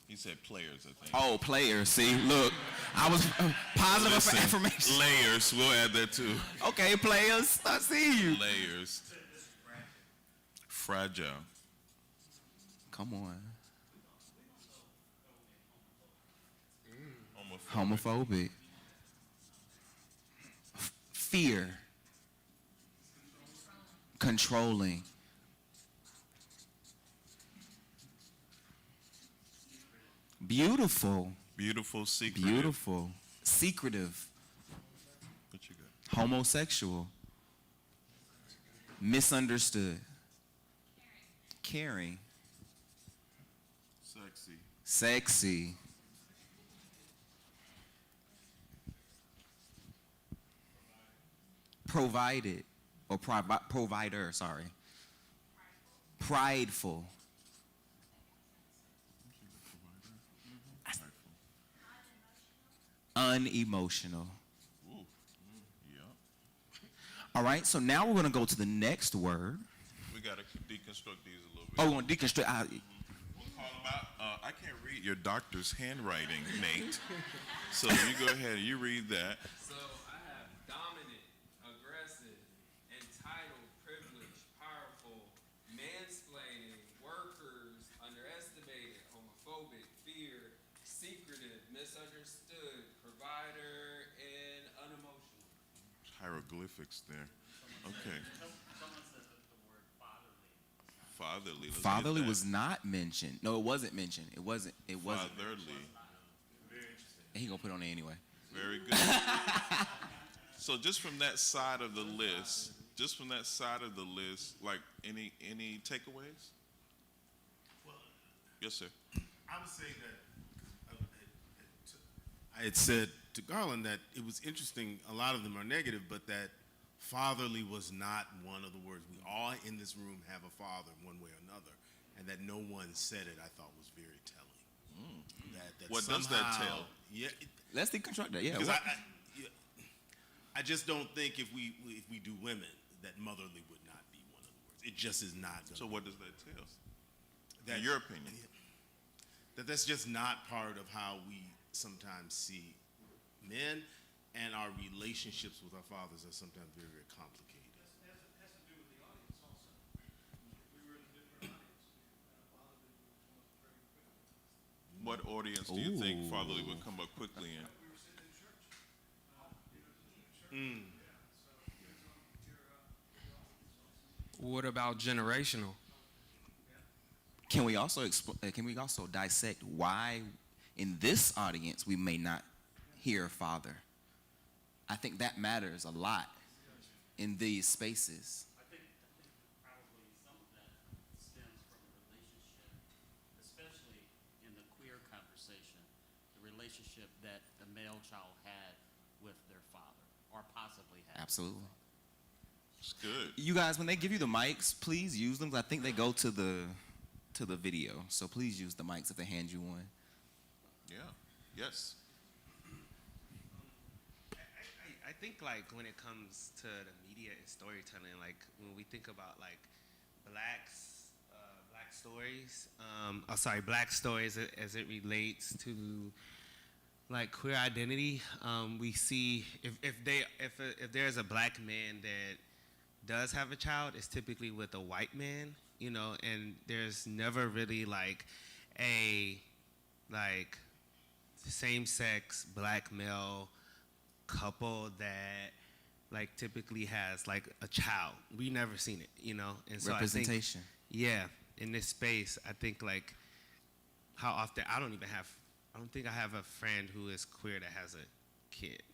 He said players, I think. Oh, players. See, look, I was positive Listen, affirmation. Layers. We'll add that too. Okay, players. I see you. Layers. Fragile. Come on. Homophobic. Homophobic. Fear. Controlling. Beautiful. Beautiful, secretive. Beautiful. Secretive. What you got? Homosexual. Misunderstood. Caring. Sexy. Sexy. Provided. Or provider, sorry. Prideful. Unemotional. Yeah. All right, so now we're going to go to the next word. We got to deconstruct these a little bit. Oh, we're going to deconstruct. We'll call them out. I can't read your doctor's handwriting, Nate. So you go ahead and you read that. So I have dominant, aggressive, entitled, privileged, powerful, mansplaining, workers, underestimated, homophobic, fear, secretive, misunderstood, provider, and unemotional. Hieroglyphics there. Okay. Someone said the word fatherly. Fatherly. Let's Fatherly get that. was not mentioned. No, it wasn't mentioned. It wasn't. Fatherly. Very interesting. And he going to put it on there anyway. Very good. So just from that side of the list, like any takeaways? Well, Yes, sir. I would say that I had said to Garland that it was interesting. A lot of them are negative, but that fatherly was not one of the words. We all in this room have a father one way or another, and that no one said it, I thought was very telling. That What does that tell? Yeah. Let's deconstruct that. Yeah. Because I just don't think if we do women, that motherly would not be one of the words. It just is not. So what does that tell? That, in your opinion? That's just not part of how we sometimes see men, and our relationships with our fathers are sometimes very, very complicated. Has to do with the audience also. We were in a different audience, and a father would come up very quickly. What audience do you think fatherly would come up quickly in? We were sitting in church. What about generational? Can we also dissect why in this audience we may not hear father? I think that matters a lot in these spaces. I think probably some of that stems from a relationship, especially in the queer conversation, the relationship that the male child had with their father, or possibly had. Absolutely. It's good. You guys, when they give you the mics, please use them. I think they go to the video, so please use the mics if they hand you one. Yeah. Yes. I think like when it comes to the media and storytelling, like when we think about like black stories, black stories as it relates to like queer identity, we see if there's a black man that does have a child, it's typically with a white man, you know, and there's never really like a same-sex black male couple that like typically has like a child. We never seen it, you know, and so Representation. I think, yeah, in this space, I think like how often I don't think I have a friend who is queer that has a kid,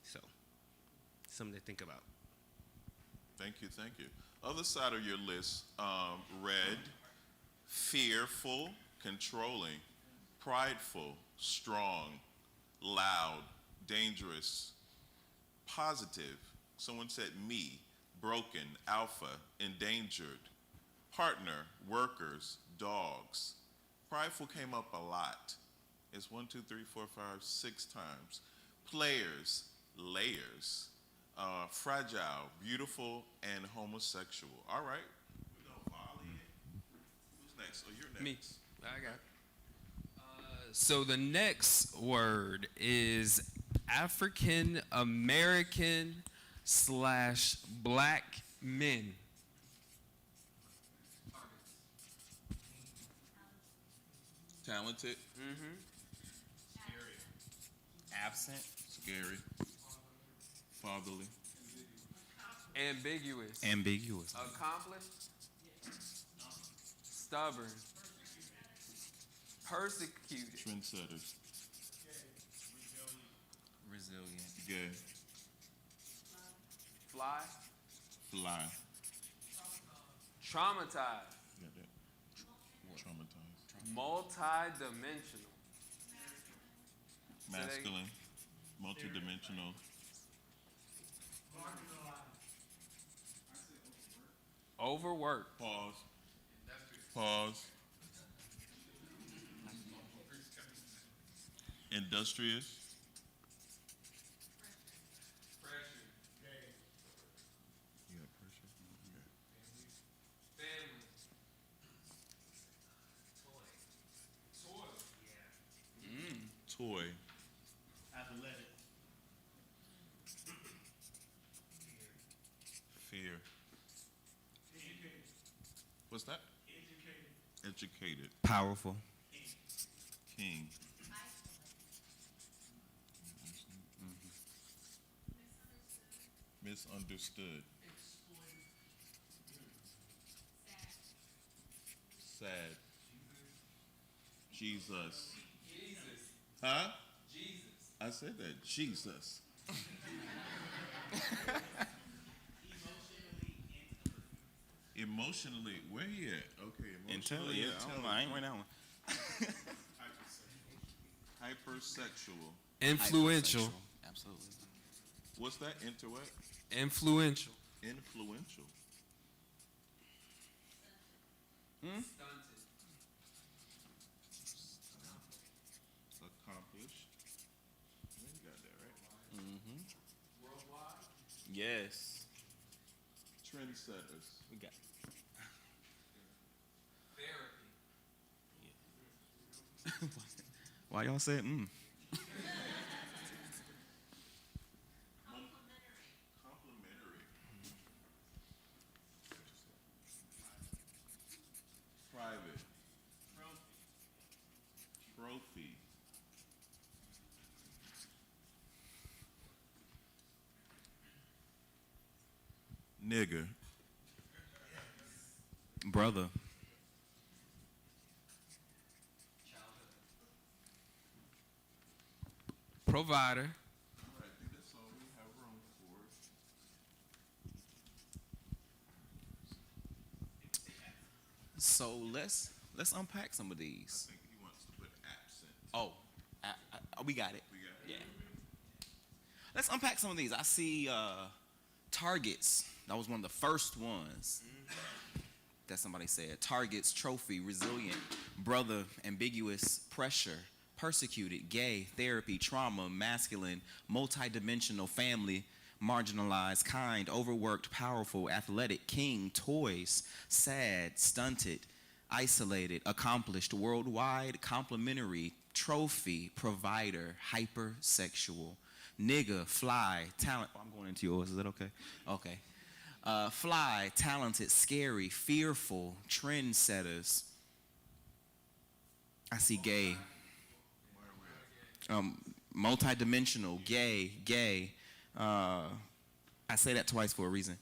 so something to think about. Thank you. Thank you. Other side of your list, red, fearful, controlling, prideful, strong, loud, dangerous, positive. Someone said me, broken, alpha, endangered, partner, workers, dogs. Prideful came up a lot. It's 1, 2, 3, 4, 5, 6 times. Players, layers, fragile, beautiful, and homosexual. All right. We're going to volley it. Who's next? Oh, you're next. Me. I got it. So the next word is African American / black men. Talented. Absent. Scary. Fatherly. Ambiguous. Ambiguous. Accomplished. Stubborn. Persecuted. Trendsetters. Resilient. Gay. Fly. Fly. Traumatized. Got that. Traumatized. Multi-dimensional. Masculine. Multidimensional. Overworked. Pause. Pause. Industrious. You got pressure? Family. Toy. Athletic. Fear. Educated. What's that? Educated. Powerful. King. Misunderstood. Sad. Jesus. Huh? Jesus. I said that. Jesus. Emotionally, where he at? Okay, emotionally I ain't right now. Hypersexual. Influential. Absolutely. What's that? Inter what? Influential. Influential. Stunted. Accomplished. Yeah, you got that right. Mm-hmm. Worldwide. Trendsetters. We got therapy. Why y'all said Complimentary. Private. Trophy. Nigger. brother. Provider. All right, I think that's all we have room for. So let's unpack some of these. I think he wants to put absent. Oh, we got it. We got it. Yeah. Let's unpack some of these. I see targets. That was one of the first ones that somebody said. Targets, trophy, resilient, brother, ambiguous, pressure, persecuted, gay, therapy, trauma, masculine, multidimensional, family, marginalized, kind, overworked, powerful, athletic, king, toys, sad, stunted, isolated, accomplished, worldwide, complimentary, trophy, provider, hypersexual, nigga, fly, talent. Oh, I'm going into yours. Is that okay? Okay. Fly, talented, scary, fearful, trendsetters. I see gay. Multidimensional, gay. I say that twice for a reason.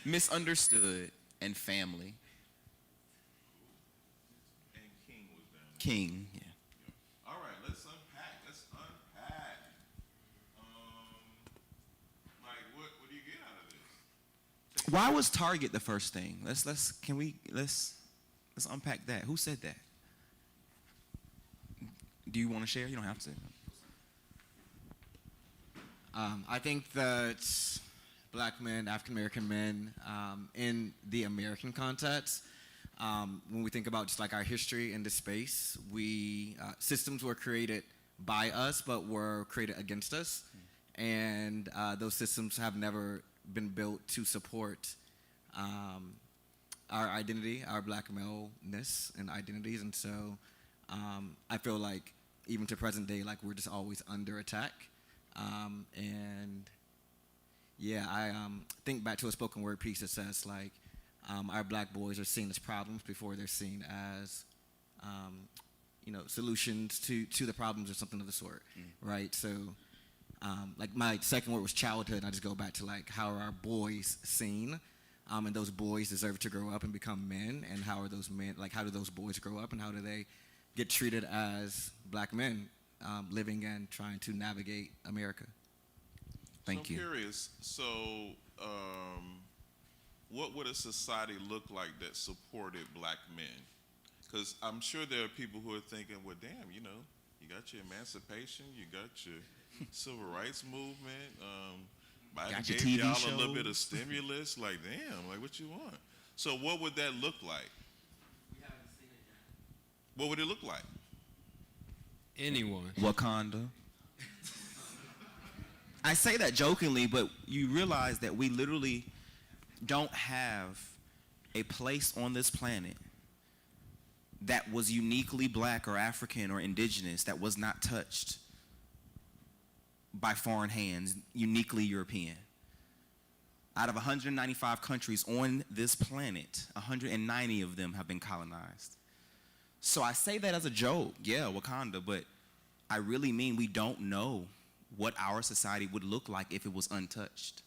Misunderstood and family. And King was down there. King, yeah. All right, let's unpack. Mike, what do you get out of this? Why was Target the first thing? Let's unpack that. Who said that? Do you want to share? You don't have to. I think that black men, African American men, in the American context, when we think about just like our history in this space, systems were created by us, but were created against us, and those systems have never been built to support our identity, our black maleness and identities, and so I feel like even to present day, like we're just always under attack. And yeah, I think back to a spoken word piece that says like our black boys are seen as problems before they're seen as solutions to the problems or something of the sort, right? So like my second word was childhood, and I just go back to like how are our boys seen, and those boys deserve to grow up and become men, and how are those men, like how do those boys grow up and how do they get treated as black men living and trying to navigate America. Thank you. I'm curious, so what would a society look like that supported black men? Because I'm sure there are people who are thinking, well, damn, you got your emancipation, you got your civil rights movement, Biden Got your gave TV y'all a little bit shows. of stimulus, like, damn, like, what you want? So what would that look like? What would it look like? Anyone. Wakanda. I say that jokingly, but you realize that we literally don't have a place on this planet that was uniquely black or African or indigenous that was not touched by foreign hands, uniquely European. Out of 195 countries on this planet, 190 of them have been colonized. So I say that as a joke, yeah, Wakanda, but I really mean we don't know what our society would look like if it was untouched.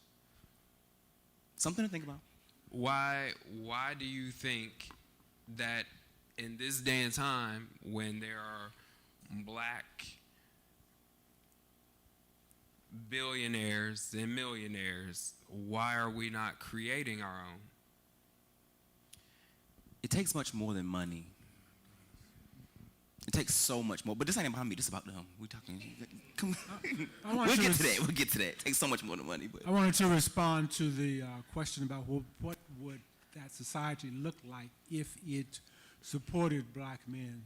Something to think about. Why do you think that in this day and time when there are black billionaires and millionaires, why are we not creating our own? It takes much more than money. It takes so much more. But this ain't about me. This is about them. We're talking. We'll get to that. We'll get to that. It takes so much more than money. But I wanted to respond to the question about what would that society look like if it supported black men.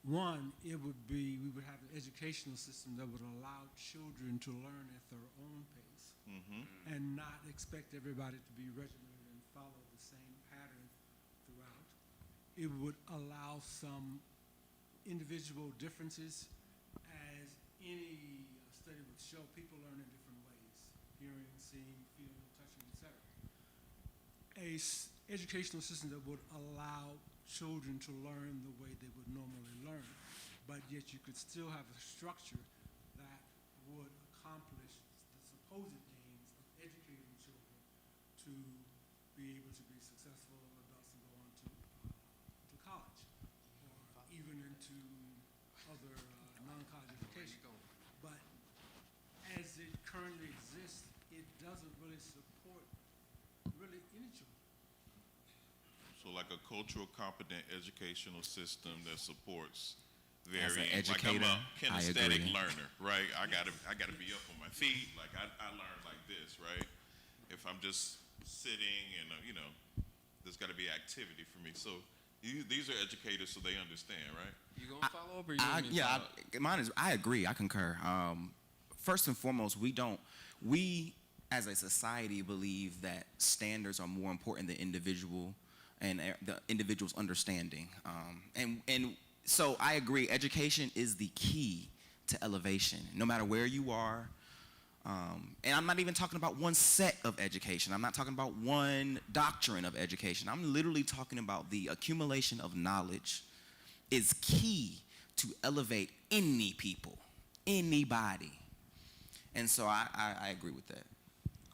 One, we would have an educational system that would allow children to learn at their own pace. and not expect everybody to be regimented and follow the same pattern throughout. It would allow some individual differences, as any study would show. People learn in different ways: hearing, seeing, feeling, touching, etc. Educational system that would allow children to learn the way they would normally learn, but yet you could still have a structure that would accomplish the supposed gains of educating children to be able to be successful adults and go on to college, or even into other non-college education. But as it currently exists, it doesn't really support really any children. So like a cultural competent educational system that supports As an varying, educator, like I'm a kinesthetic agree. learner, right? I gotta be up on my feet. Like I learn like this, right? If I'm just sitting and there's got to be activity for me. So these are educators, so they understand, right? You gonna follow up or you want me to follow up? Mine is. I agree. I concur. First and foremost, we as a society believe that standards are more important than individual and the individual's understanding. And so I agree. Education is the key to elevation, no matter where you are. And I'm not even talking about one set of education. I'm not talking about one doctrine of education. I'm literally talking about the accumulation of knowledge is key to elevate any people, anybody. And so I agree with that.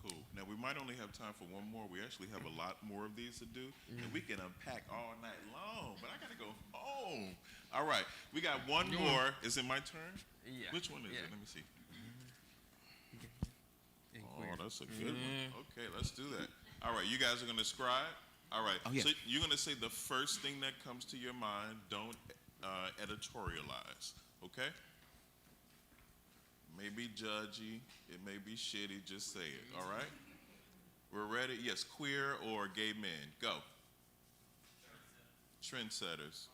Cool. Now we might only have time for one more. We actually have a lot more of these to do, and we can unpack all night long. But I gotta go home. All right, we got one more. Is it my turn? Yeah. Which one is it? Let me see. Oh, that's a good one. Okay, let's do that. All right, you guys are gonna scribe. All right. Oh, yeah. So you're gonna say the first thing that comes to your mind. Don't editorialize. Okay. May be judgy, it may be shitty, just say it, all right? We're ready? Yes, queer or gay men, go. Trendsetters.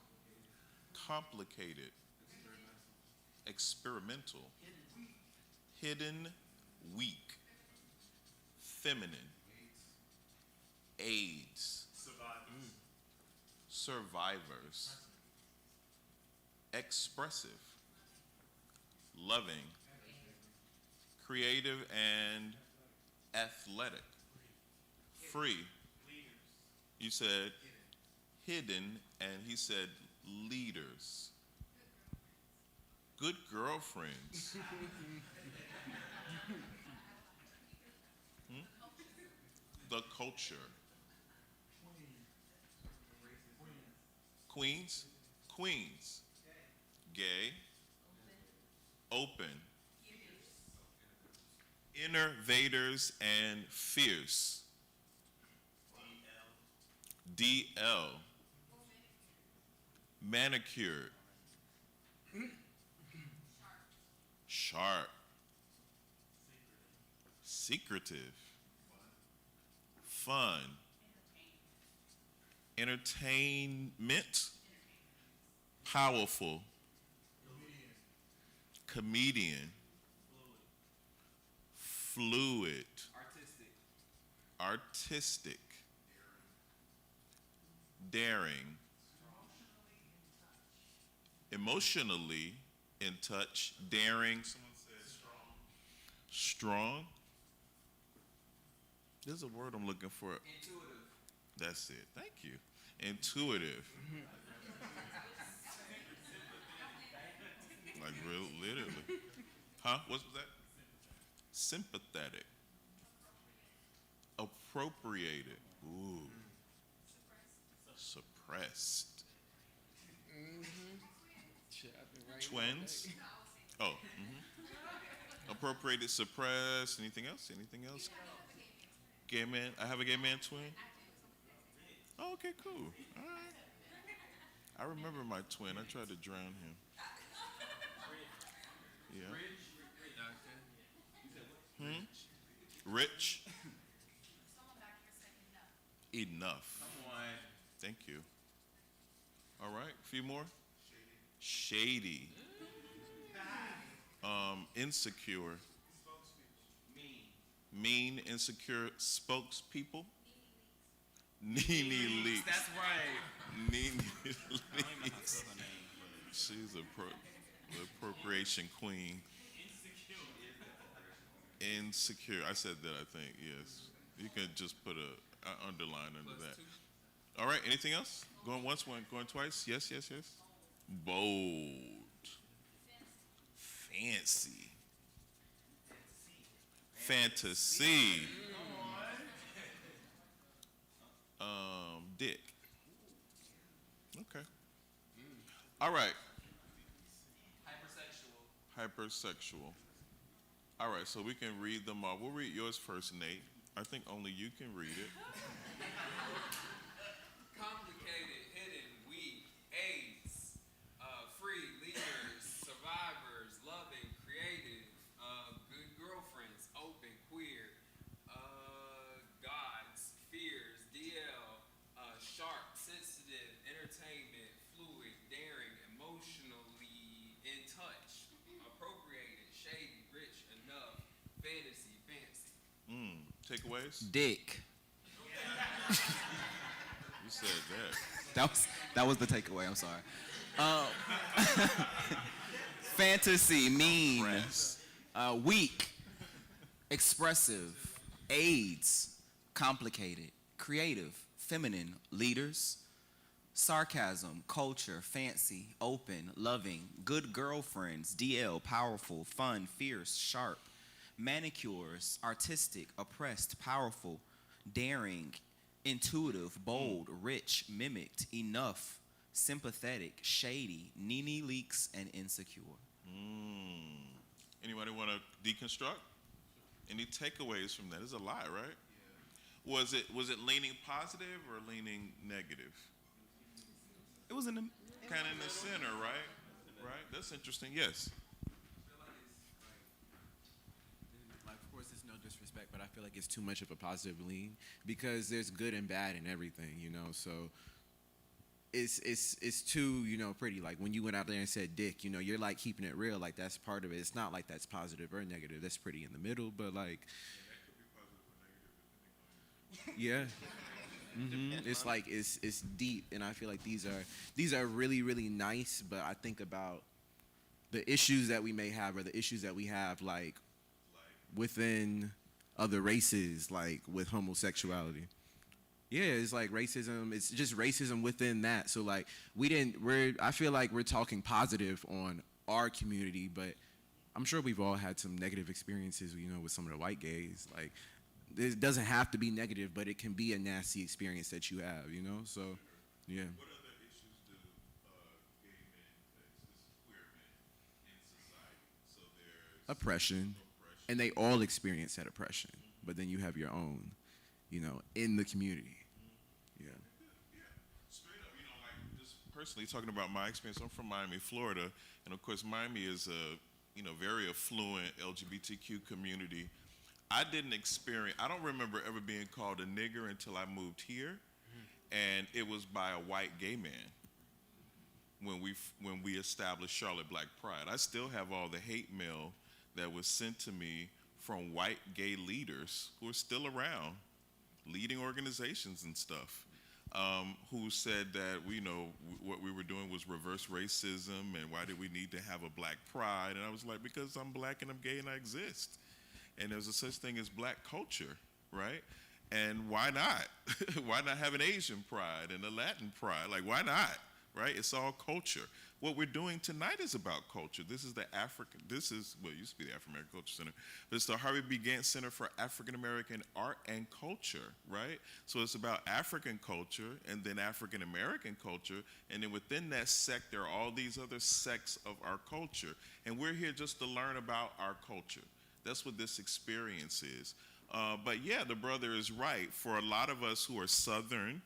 Complicated. Experimental. Hidden, weak. Feminine. AIDS. Survivors. Expressive. Loving. Creative and athletic. Free. You said hidden, and he said leaders. Good girlfriends. The culture. Queens. Queens. Gay. Open. Innovators and fierce. DL. Manicured. Sharp. Secretive. Fun. Entertainment. Powerful. Comedian. Fluid. Artistic. Daring. Emotionally in touch. Daring. Someone said strong. There's a word I'm looking for. Intuitive. That's it. Thank you. Intuitive. Like real, literally. Huh? What was that? Sympathetic. Appropriated. Ooh. Suppressed. Twins. Oh. Appropriated, suppressed. Anything else? Anything else? Gay man. I have a gay man twin. Oh, okay, cool. All right. I remember my twin. I tried to drown him. Yeah. Rich. Enough. Thank you. All right, a few more. Shady. Insecure. Mean, insecure spokespeople. Nene Leaks. That's right. Nene Leaks. She's the appropriation queen. Insecure. I said that, I think, yes. You can just put a underline under that. All right, anything else? Going once, going twice? Yes, yes, yes. Bold. Fancy. Fantasy. Dick. Okay. All right. Hypersexual. All right, so we can read them all. We'll read yours first, Nate. I think only you can read it. Complicated, hidden, weak, AIDS, free, leaders, survivors, loving, creative, good girlfriends, open, queer, gods, fears, DL, sharp, sensitive, entertainment, fluid, daring, emotionally in touch, appropriated, shady, rich, enough, fantasy, fancy. Takeaways? Dick. You said that. That was the takeaway. I'm sorry. Fantasy, mean, weak, expressive, AIDS, complicated, creative, feminine, leaders, sarcasm, culture, fancy, open, loving, good girlfriends, DL, powerful, fun, fierce, sharp, manicures, artistic, oppressed, powerful, daring, intuitive, bold, rich, mimicked, enough, sympathetic, shady, Nene Leaks, and insecure. Anybody want to deconstruct? Any takeaways from that? There's a lot, right? Yeah. Was it leaning positive or leaning negative? It was in the kind of in the center, right? Right. That's interesting. Yes. Like, of course, it's no disrespect, but I feel like it's too much of a positive lean because there's good and bad in everything, you know. So it's too, you know, pretty. Like when you went out there and said dick, you know, you're like keeping it real. Like that's part of it. It's not like that's positive or negative. That's pretty in the middle. But like, yeah. It's like it's deep, and I feel like these are really, really nice. But I think about the issues that we may have, or the issues that we have, like within other races, like with homosexuality. Yeah, it's like racism. It's just racism within that. So like I feel like we're talking positive on our community, but I'm sure we've all had some negative experiences, you know, with some of the white gays. Like, it doesn't have to be negative, but it can be a nasty experience that you have, you know? So, yeah. What other issues do gay men face, queer men in society? So there's Oppression. And they all experience that oppression. But then you have your own, you know, in the community. Yeah. Yeah. Straight up, you know, like just personally talking about my experience, I'm from Miami, Florida. And of course, Miami is a, you know, very affluent LGBTQ community. I don't remember ever being called a nigger until I moved here, and it was by a white gay man when we established Charlotte Black Pride. I still have all the hate mail that was sent to me from white gay leaders who are still around, leading organizations and stuff, who said that what we were doing was reverse racism, and why did we need to have a black pride? And I was like, because I'm black and I'm gay and I exist. And there's a such thing as black culture, right? And why not? Why not have an Asian pride and a Latin pride? Like, why not, right? It's all culture. What we're doing tonight is about culture. It used to be the African American Culture Center, but it's the Harvey B. Gantt Center for African American Art and Culture, right? So it's about African culture and then African American culture, and then within that sect, there are all these other sects of our culture. And we're here just to learn about our culture. That's what this experience is. But yeah, the brother is right. For a lot of us who are Southern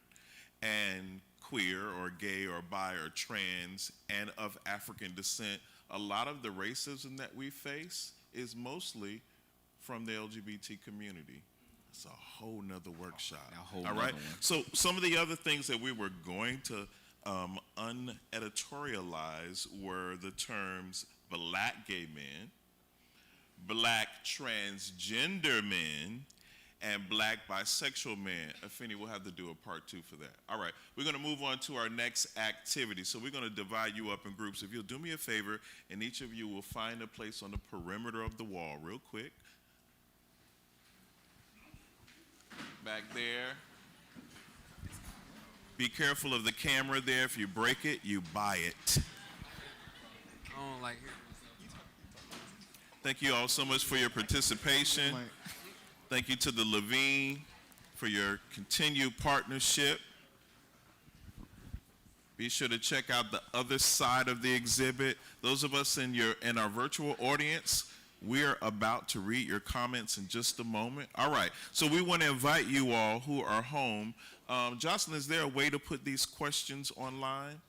and queer or gay or bi or trans and of African descent, a lot of the racism that we face is mostly from the LGBT community. It's a whole nother workshop. All right. So some of the other things that we were going to uneditorialize were the terms black gay man, black transgender men, and black bisexual men. Afeni, we'll have to do a part 2 for that. All right, we're going to move on to our next activity. So we're going to divide you up in groups. If you'll do me a favor, and each of you will find a place on the perimeter of the wall real quick. Back there. Be careful of the camera there. If you break it, you buy it. I don't like it. Thank you all so much for your participation. Thank you to the Levine for your continued partnership. Be sure to check out the other side of the exhibit. Those of us in our virtual audience, we're about to read your comments in just a moment. All right, so we want to invite you all who are home. Jocelyn, is there a way to put these questions online?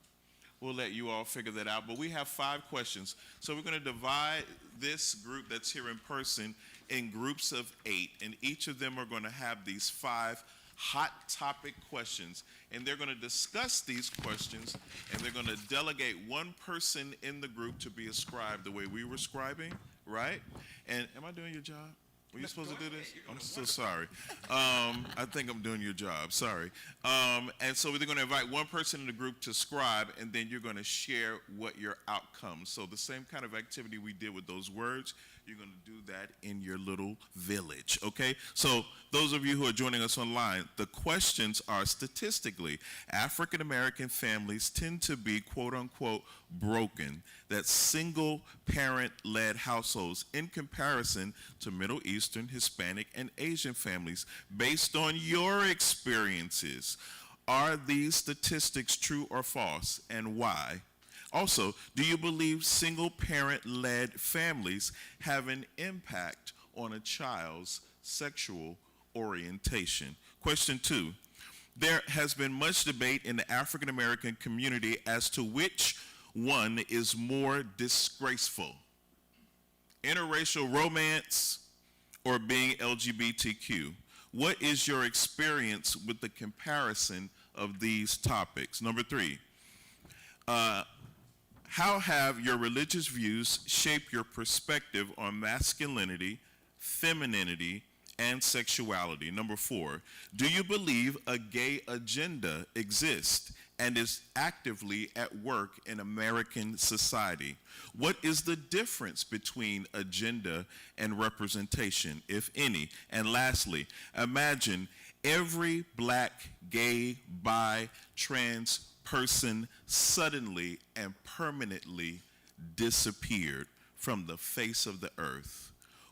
We'll let you all figure that out. But we have 5 questions. So we're going to divide this group that's here in person in groups of 8. And each of them are going to have these 5 hot topic questions. And they're going to discuss these questions. And they're going to delegate one person in the group to be a scribe the way we were scribing, right? And am I doing your job? Were you supposed to do this? I'm so sorry. I think I'm doing your job. Sorry. And so they're going to invite one person in the group to scribe, and then you're going to share what your outcomes. So the same kind of activity we did with those words, you're going to do that in your little village, okay? So those of you who are joining us online, the questions are statistically, African-American families tend to be, quote-unquote, broken. That's single-parent-led households in comparison to Middle Eastern, Hispanic, and Asian families. Based on your experiences, are these statistics true or false, and why? Also, do you believe single-parent-led families have an impact on a child's sexual orientation? Question 2, there has been much debate in the African-American community as to which one is more disgraceful, interracial romance or being LGBTQ. What is your experience with the comparison of these topics? Number 3, how have your religious views shaped your perspective on masculinity, femininity, and sexuality? Number 4, do you believe a gay agenda exists and is actively at work in American society? What is the difference between agenda and representation, if any? And lastly, imagine every black, gay, bi, trans person suddenly and permanently disappeared from the face of the earth.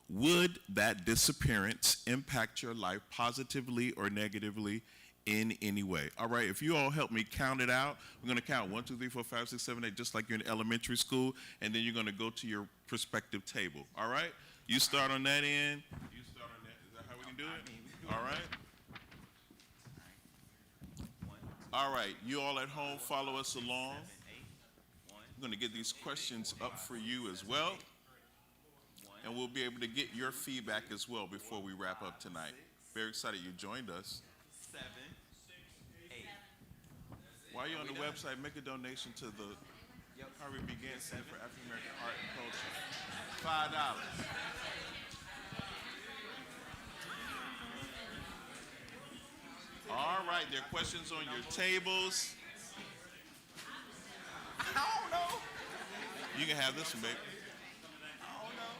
Would that disappearance impact your life positively or negatively in any way? All right, if you all help me count it out, we're going to count 1, 2, 3, 4, 5, 6, 7, 8, just like you're in elementary school, and then you're going to go to your prospective table. All right? You start on that end. You start on that. Is that how we can do it? All right. All right, you all at home, follow us along. I'm going to get these questions up for you as well, and we'll be able to get your feedback as well before we wrap up tonight. Very excited you joined us. 7, 8. While you're on the website, make a donation to the Harvey B. Gantt Center for African American Art and Culture. $5. All right, there are questions on your tables. I don't know. You can have this one, baby. I don't know.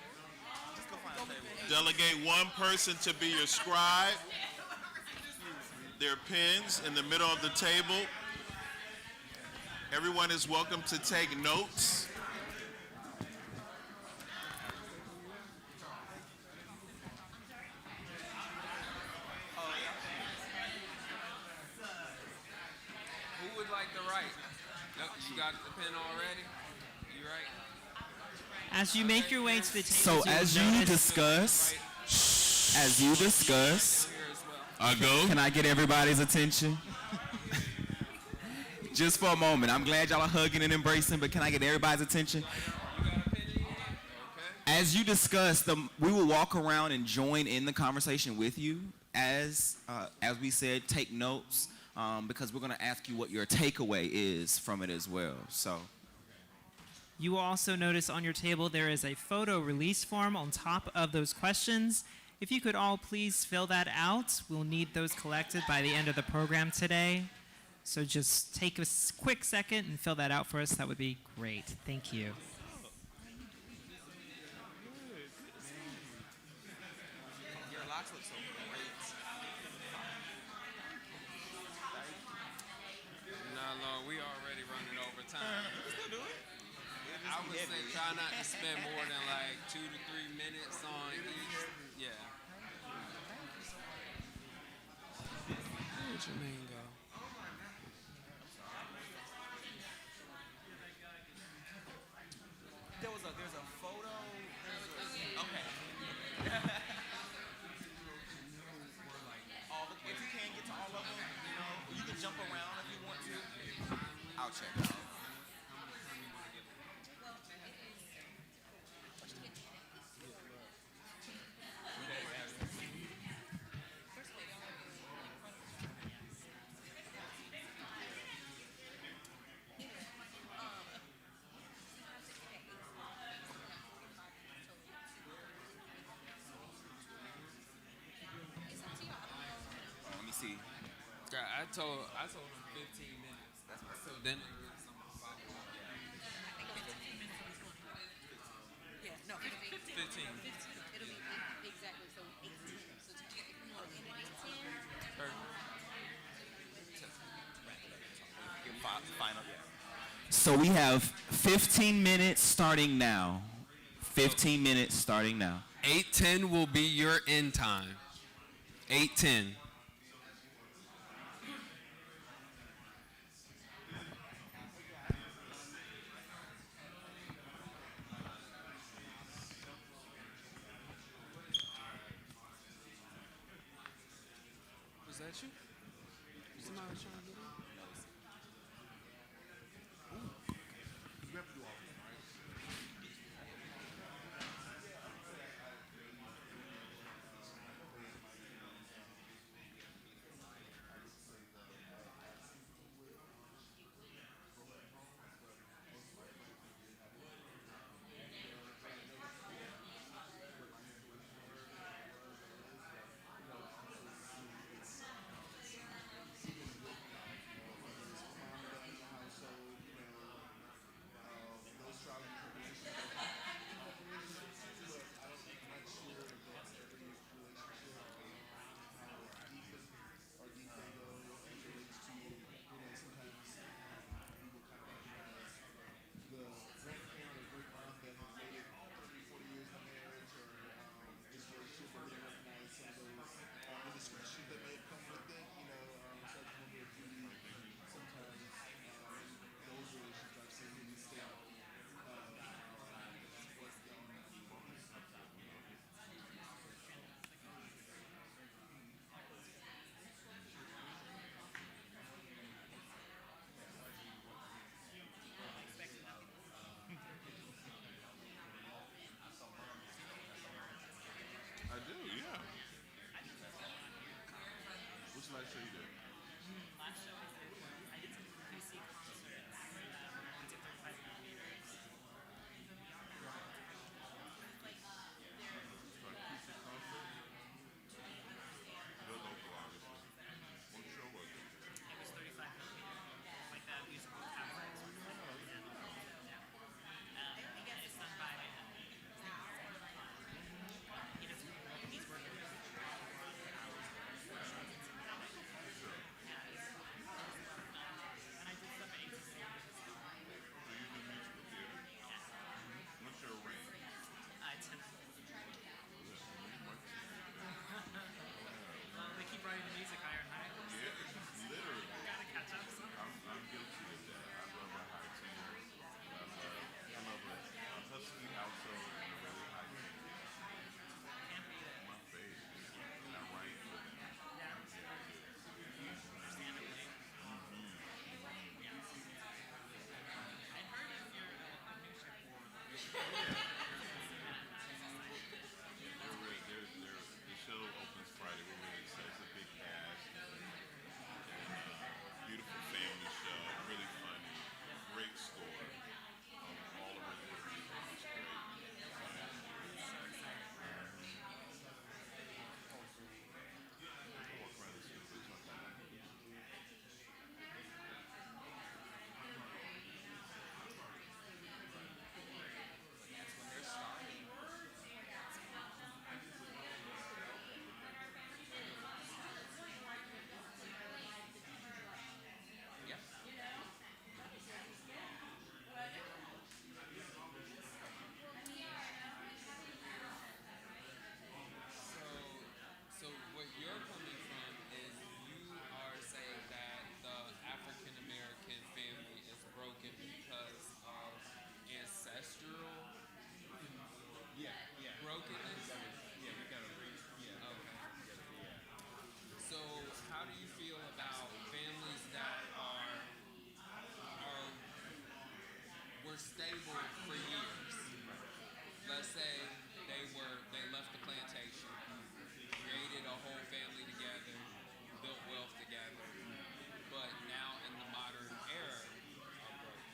Just go find a table. Delegate one person to be your scribe. There are pens in the middle of the table. Everyone is welcome to take notes. Who would like to write? You got the pen already? You right? As you make your way to the table, So as you discuss, I go. Can I get everybody's attention? Just for a moment. I'm glad y'all are hugging and embracing, but can I get everybody's attention? As you discuss, we will walk around and join in the conversation with you. As we said, take notes, because we're going to ask you what your takeaway is from it as well. So You will also notice on your table there is a photo release form on top of those questions. If you could all please fill that out, we'll need those collected by the end of the program today. So just take a quick second and fill that out for us. That would be great. Thank you. Your locks look so great. Nah, Lord, we already running over time. Still do it. I would say try not to spend more than like 2 to 3 minutes on each. Yeah. Where'd Jermaine go? There's a photo. Okay. If you can't get to all of them, you can jump around if you want to. I'll check it out. Let me see. God, I told him 15 minutes. That's what. So then. Yeah, no, it'll be 15. 15. It'll be exactly, so 18. So if you want to end at 18. Final. So we have 15 minutes starting now. 15 minutes starting now. 8:10 will be your end time. 8:10. Was that you? Somebody was trying to get in? You have to do all of them, right? I do, yeah. Which light show you did? Last show I did some PC concert. Went to 35 millimeters. What show was it? It was 35 millimeters, like that musical tablet. It's done by he's working. And I did stuff stable for years. Let's say they left the plantation, created a whole family together, built wealth together, but now in the modern era are broke.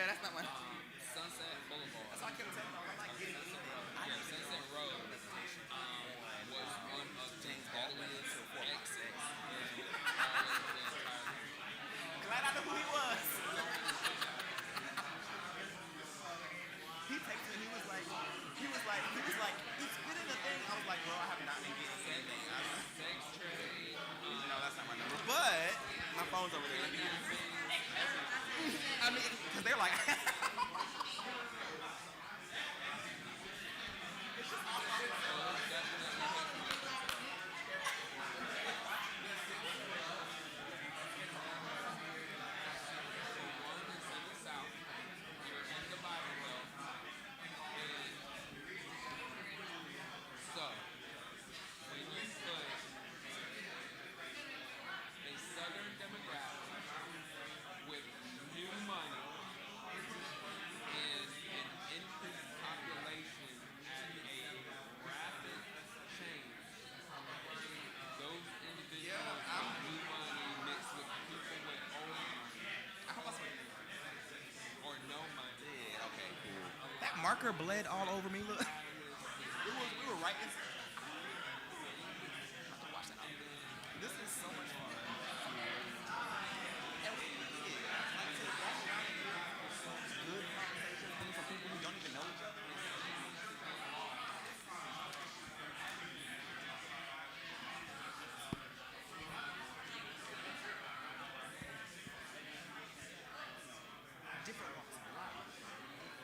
Yeah, that's not my. Sunset Boulevard. That's why I kept telling them. I'm like, get it. Sunset Road was one of James Baldwin's exes. Glad I know who he was. He texted me. He was like, it's been in the thing. I was like, bro, I have not been getting anything. Sex trade. No, that's not my number. But my phone's over there. Let me get it. I mean, because they're like. So, when you put a southern demographic with new money and an increased population at a rapid change, those individuals with new money mixed with people with old money or no money. Yeah, okay, cool. That marker bled all over me. Look. We were right in. This is so much fun. And we did. Like, to walk around and have good conversations coming from people who don't even know each other. Different walks of life.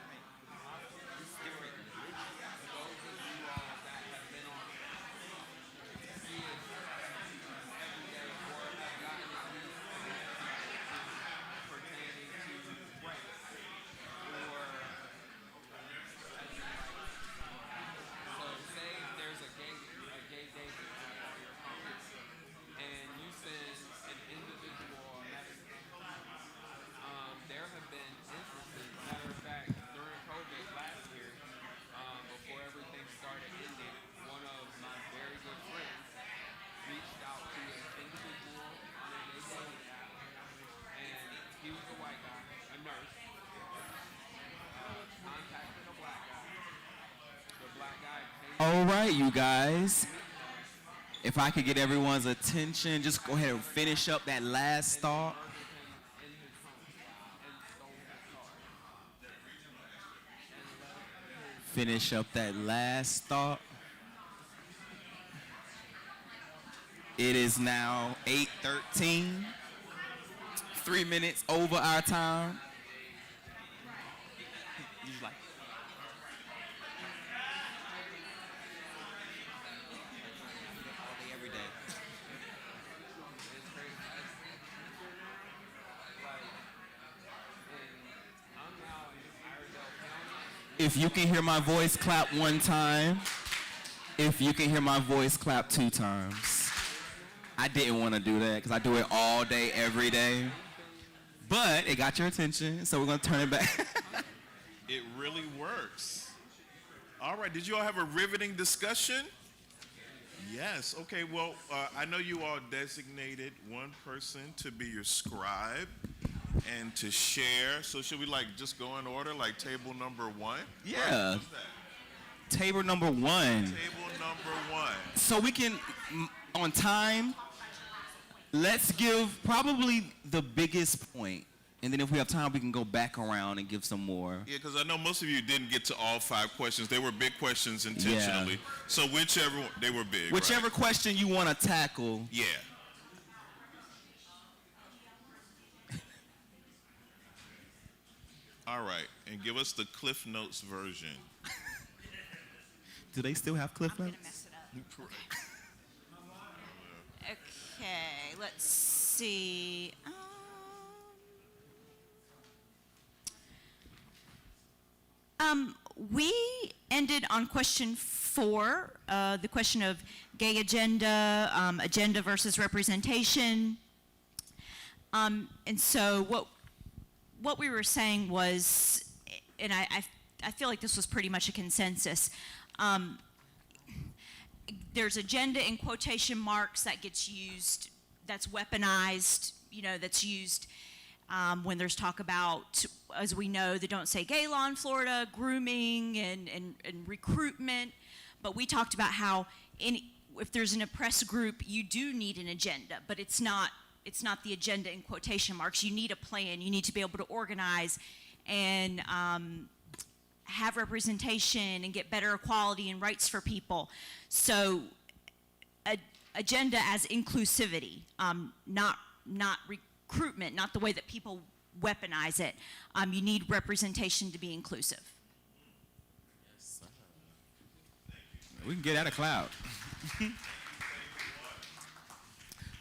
Right. It's different religions. Those of you all that have been on CSs every day or have gotten at least pertaining to race or so say there's a gay dating at your conference and you send an individual a message. There have been instances, matter of fact, during COVID last year, before everything started ending, one of my very good friends reached out to an individual on a gay dating app, and he was a white guy, a nurse, contacted a black guy. The black guy came. All right, you guys. If I could get everyone's attention, just go ahead and finish up that last thought. Finish up that last thought. It is now 8:13. 3 minutes over our time. You just like. All day, every day. If you can hear my voice, clap one time. If you can hear my voice, clap 2 times. I didn't want to do that because I do it all day, every day. But it got your attention, so we're going to turn it back. It really works. All right, did you all have a riveting discussion? Yes, okay, well, I know you all designated one person to be your scribe and to share. So should we like just go in order, like table number 1? Yeah. What's that? Table number 1. Table number 1. So we can, on time, let's give probably the biggest point. And then if we have time, we can go back around and give some more. Yeah, because I know most of you didn't get to all 5 questions. They were big questions intentionally. Yeah. So whichever one, they were big. Whichever right? question you want to tackle. Yeah. All right, and give us the Cliff Notes version. Do they still have Cliff Notes? Mess it up. Okay, let's see. We ended on question 4, the question of gay agenda, agenda versus representation. And so what we were saying was, and I feel like this was pretty much a consensus, there's agenda in quotation marks that gets used, that's weaponized, that's used when there's talk about, as we know, the Don't Say Gay law in Florida, grooming and recruitment. But we talked about how if there's an oppressed group, you do need an agenda, but it's not the agenda in quotation marks. You need a plan. You need to be able to organize and have representation and get better equality and rights for people. So agenda as inclusivity, not recruitment, not the way that people weaponize it. You need representation to be inclusive. We can get out of cloud.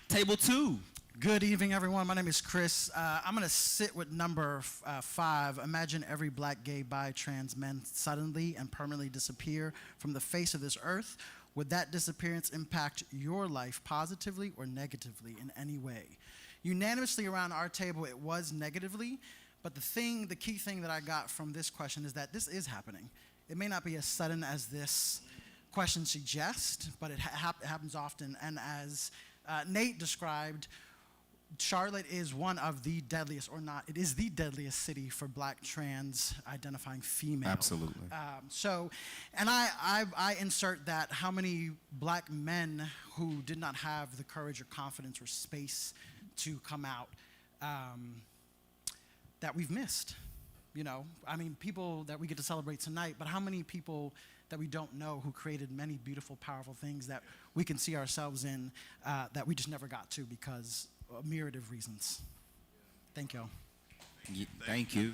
Table 2. Good evening, everyone. My name is Chris. I'm going to sit with number 5. Imagine every black, gay, bi, trans men suddenly and permanently disappear from the face of this earth. Would that disappearance impact your life positively or negatively in any way? Unanimously around our table, it was negatively, but the key thing that I got from this question is that this is happening. It may not be as sudden as this question suggests, but it happens often. And as Nate described, Charlotte is one of the deadliest, or not, it is the deadliest city for black trans identifying female. Absolutely. And I insert that how many black men who did not have the courage or confidence or space to come out that we've missed. You know, I mean, people that we get to celebrate tonight, but how many people that we don't know who created many beautiful, powerful things that we can see ourselves in that we just never got to because of a myriad of reasons. Thank you. Thank you.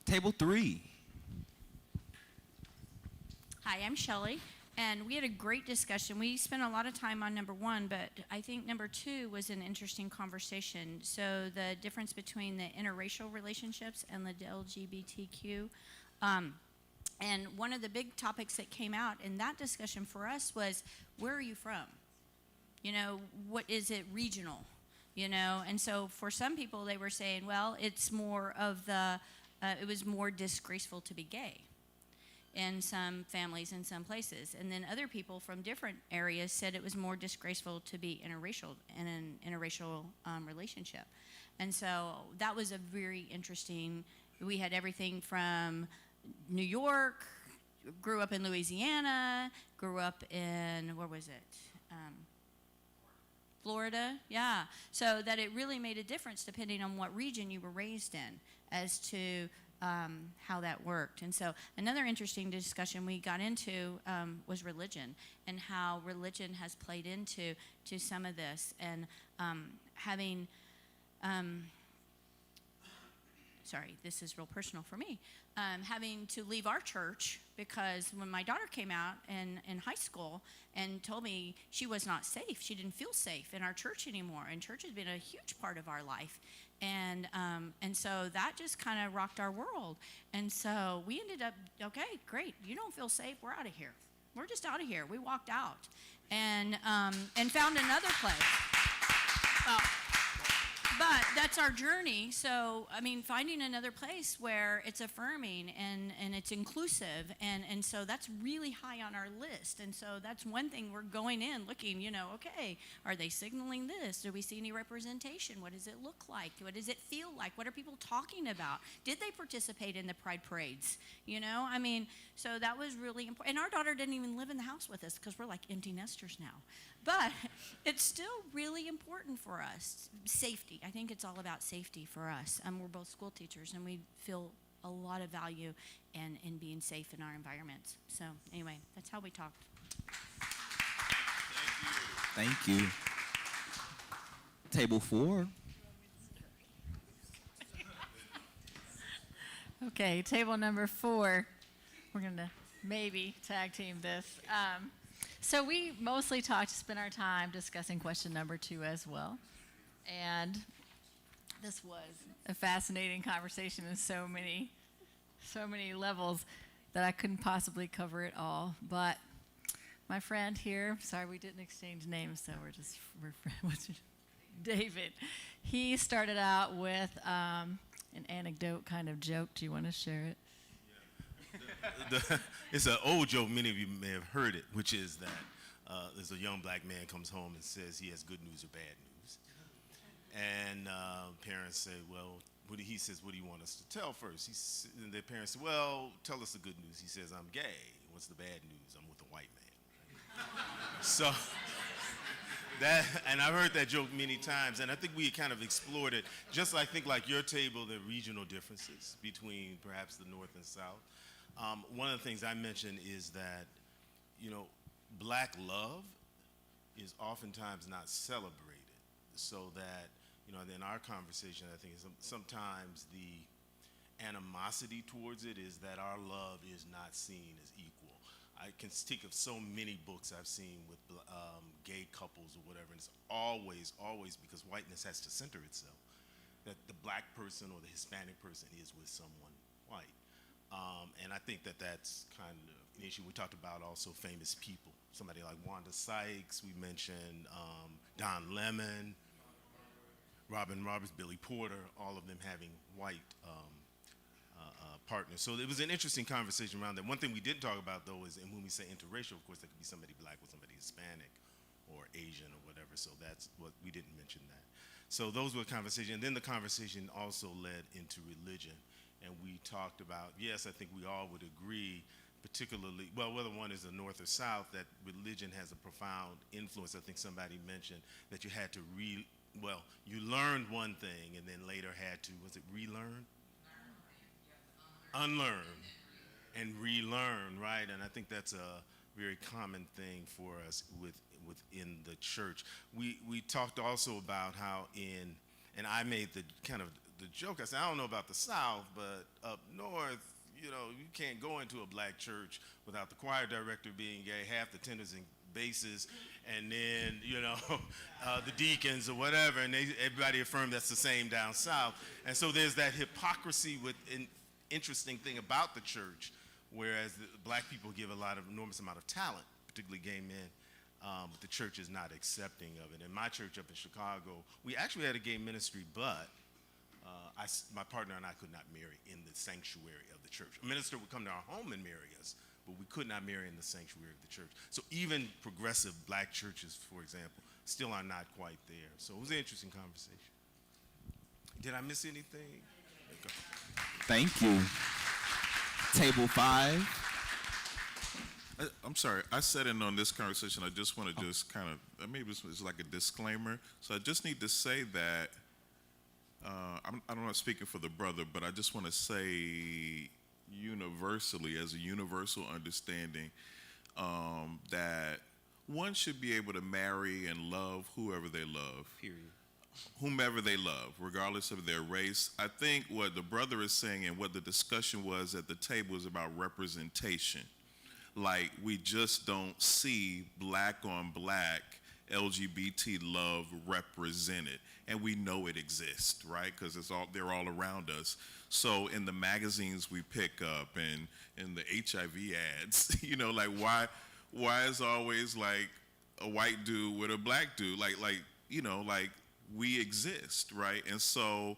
Table 3. Hi, I'm Shelley, and we had a great discussion. We spent a lot of time on number 1, but I think number 2 was an interesting conversation. So the difference between the interracial relationships and the LGBTQ. And one of the big topics that came out in that discussion for us was, where are you from? You know, what is it regional? You know, and so for some people they were saying, well, it's more of the, it was more disgraceful to be gay in some families in some places. And then other people from different areas said it was more disgraceful to be interracial in an interracial relationship. And so that was a very interesting, we had everything from New York, grew up in Louisiana, grew up in, where was it? Florida, yeah. So that it really made a difference depending on what region you were raised in as to how that worked. And so another interesting discussion we got into was religion and how religion has played into some of this, and having, sorry, this is real personal for me, having to leave our church because when my daughter came out in high school and told me she was not safe, she didn't feel safe in our church anymore, and church has been a huge part of our life. And so that just kind of rocked our world. And so we ended up, okay, great, you don't feel safe, we're out of here. We're just out of here. We walked out and found another place. Well, but that's our journey. So, I mean, finding another place where it's affirming and it's inclusive. And so that's really high on our list. And so that's one thing we're going in looking, you know, okay, are they signaling this? Do we see any representation? What does it look like? What does it feel like? What are people talking about? Did they participate in the pride parades? You know, I mean, so that was really important. And our daughter didn't even live in the house with us because we're like empty nesters now. But it's still really important for us. Safety. I think it's all about safety for us. We're both school teachers, and we feel a lot of value in being safe in our environments. So anyway, that's how we talked. Thank you. Table 4. Okay, table number 4. We're going to maybe tag team this. So we mostly spent our time discussing question number 2 as well. And this was a fascinating conversation in so many levels that I couldn't possibly cover it all. But my friend here, sorry we didn't exchange names, so we're what's your name? David. He started out with an anecdote kind of joke. Do you want to share it? It's an old joke. Many of you may have heard it, which is that there's a young black man comes home and says he has good news or bad news. And parents say, well, he says, what do you want us to tell first? And the parents say, well, tell us the good news. He says, I'm gay. What's the bad news? I'm with a white man. So that, and I've heard that joke many times, and I think we kind of explored it. Just I think like your table, the regional differences between perhaps the North and South. One of the things I mentioned is that, you know, black love is oftentimes not celebrated, so that, you know, in our conversation, I think sometimes the animosity towards it is that our love is not seen as equal. I can think of so many books I've seen with gay couples or whatever, and it's always because whiteness has to center itself, that the black person or the Hispanic person is with someone white. And I think that that's kind of an issue. We talked about also famous people, somebody like Wanda Sykes, we mentioned Don Lemon, Robin Roberts, Billy Porter, all of them having white partners. So it was an interesting conversation around that. One thing we didn't talk about, though, is, and when we say interracial, of course, that could be somebody black with somebody Hispanic or Asian or whatever. So that's what we didn't mention that. So those were conversations. And then the conversation also led into religion. And we talked about, yes, I think we all would agree, particularly, well, whether one is the North or South, that religion has a profound influence. I think somebody mentioned that you had to you learned one thing and then later had to, was it relearn? Unlearn and relearn, right? And I think that's a very common thing for us within the church. We talked also about how and I made the kind of the joke, I said, I don't know about the South, but up north, you know, you can't go into a black church without the choir director being gay, half the tenors and basses, and then, you know, the deacons or whatever, and everybody affirmed that's the same down south. And so there's that hypocrisy with an interesting thing about the church, whereas the black people give enormous amount of talent, particularly gay men, but the church is not accepting of it. In my church up in Chicago, we actually had a gay ministry, but my partner and I could not marry in the sanctuary of the church. A minister would come to our home and marry us, but we could not marry in the sanctuary of the church. So even progressive black churches, for example, still are not quite there. So it was an interesting conversation. Did I miss anything? Thank you. Table 5. I'm sorry, I sat in on this conversation. I just want to just kind of, maybe it's like a disclaimer. So I just need to say that, I'm not speaking for the brother, but I just want to say universally, as a universal understanding, that one should be able to marry and love whoever they love. Period. Whomever they love, regardless of their race. I think what the brother is saying and what the discussion was at the table is about representation. Like, we just don't see black on black LGBT love represented, and we know it exists, right? Because they're all around us. So in the magazines we pick up and in the HIV ads, you know, like why is always like a white dude with a black dude? Like you know, like we exist, right? And so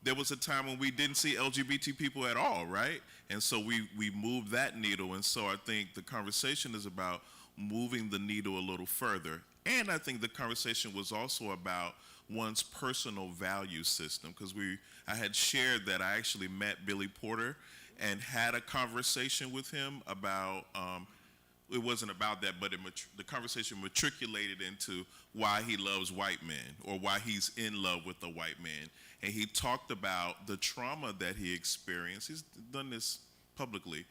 there was a time when we didn't see LGBT people at all, right? And so we moved that needle. And so I think the conversation is about moving the needle a little further. And I think the conversation was also about one's personal value system, because I had shared that I actually met Billy Porter and had a conversation with him about, it wasn't about that, but the conversation matriculated into why he loves white men or why he's in love with a white man. And he talked about the trauma that he experienced. He's done this publicly,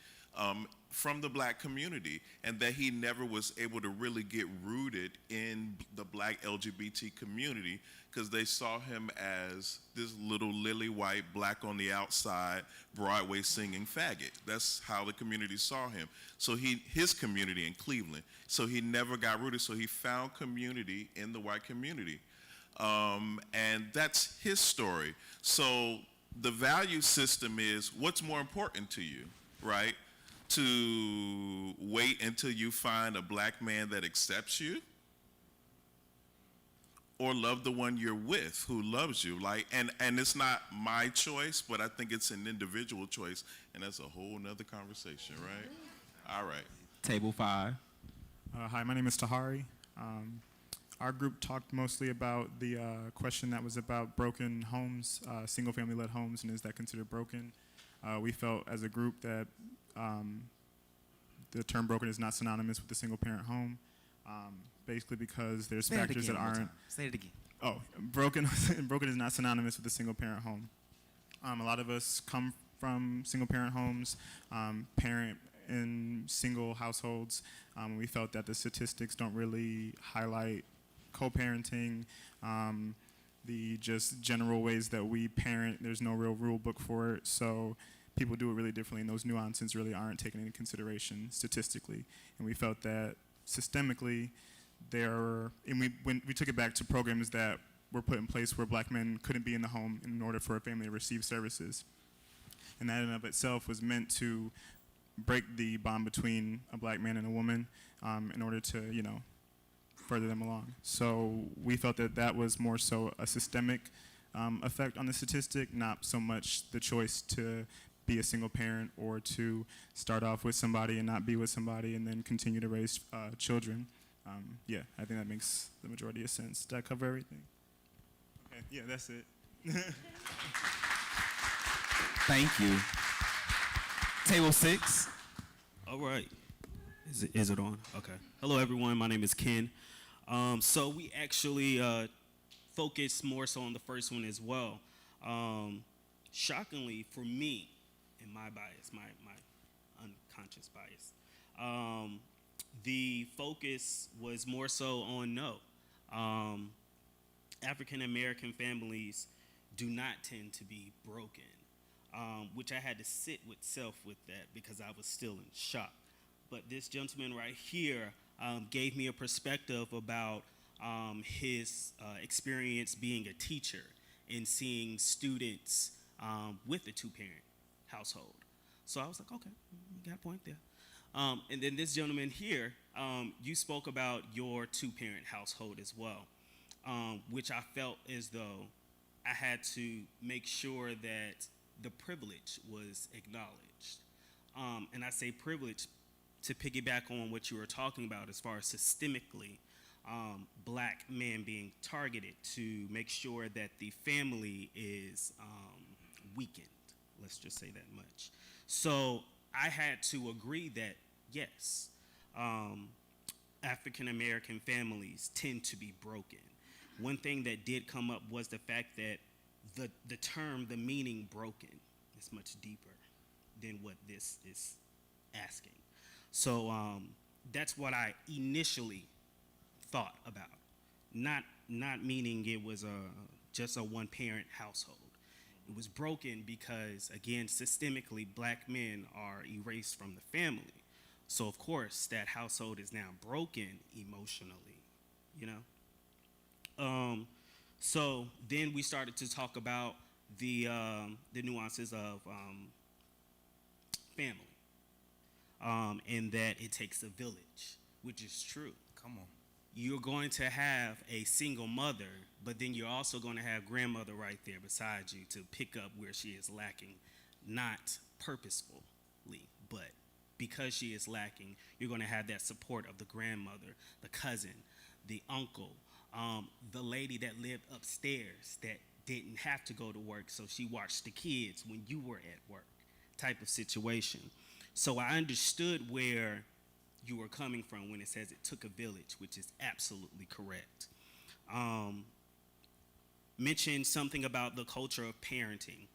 from the black community, and that he never was able to really get rooted in the black LGBT community because they saw him as this little lily white, black on the outside, Broadway singing faggot. That's how the community saw him. So his community in Cleveland. So he never got rooted. So he found community in the white community. And that's his story. So the value system is what's more important to you, right? To wait until you find a black man that accepts you, or love the one you're with who loves you. Like, and it's not my choice, but I think it's an individual choice, and that's a whole nother conversation, right? All right. Table 5. Hi, my name is Tahari. Our group talked mostly about the question that was about broken homes, single-family led homes, and is that considered broken? We felt as a group that the term broken is not synonymous with the single-parent home, basically because there's Say it factors again that one more aren't. time. Say it again. Oh, broken is not synonymous with the single-parent home. A lot of us come from single-parent homes, parent in single households. We felt that the statistics don't really highlight co-parenting, the just general ways that we parent. There's no real rule book for it, so people do it really differently, and those nuances really aren't taken into consideration statistically. And we felt that systemically, when we took it back to programs that were put in place where black men couldn't be in the home in order for a family to receive services. And that in and of itself was meant to break the bond between a black man and a woman in order to, further them along. So we felt that that was more so a systemic effect on the statistic, not so much the choice to be a single parent or to start off with somebody and not be with somebody and then continue to raise children. I think that makes the majority of sense. Did I cover everything? Okay, yeah, that's it. Thank you. Table 6. All right. Is it on? Okay. Hello, everyone. My name is Ken. So we actually focus more so on the first one as well. Shockingly, for me, and my bias, my unconscious bias, the focus was more so on no. African American families do not tend to be broken, which I had to sit with that because I was still in shock. But this gentleman right here gave me a perspective about his experience being a teacher and seeing students with a two-parent household. So I was like, okay, you got a point there. And then this gentleman here, you spoke about your two-parent household as well, which I felt as though I had to make sure that the privilege was acknowledged. And I say privilege to piggyback on what you were talking about as far as systemically black men being targeted to make sure that the family is weakened. Let's just say that much. So I had to agree that, yes, African American families tend to be broken. One thing that did come up was the fact that the term, the meaning broken, is much deeper than what this is asking. So that's what I initially thought about, not meaning it was just a one-parent household. It was broken because, again, systemically, black men are erased from the family. So, of course, that household is now broken emotionally, So then we started to talk about the nuances of family. And that it takes a village, which is true. Come on. You're going to have a single mother, but then you're also going to have grandmother right there beside you to pick up where she is lacking, not purposefully, but because she is lacking, you're going to have that support of the grandmother, the cousin, the uncle, the lady that lived upstairs that didn't have to go to work, so she watched the kids when you were at work, type of situation. So I understood where you were coming from when it says it took a village, which is absolutely correct. Mentioned something about the culture of parenting.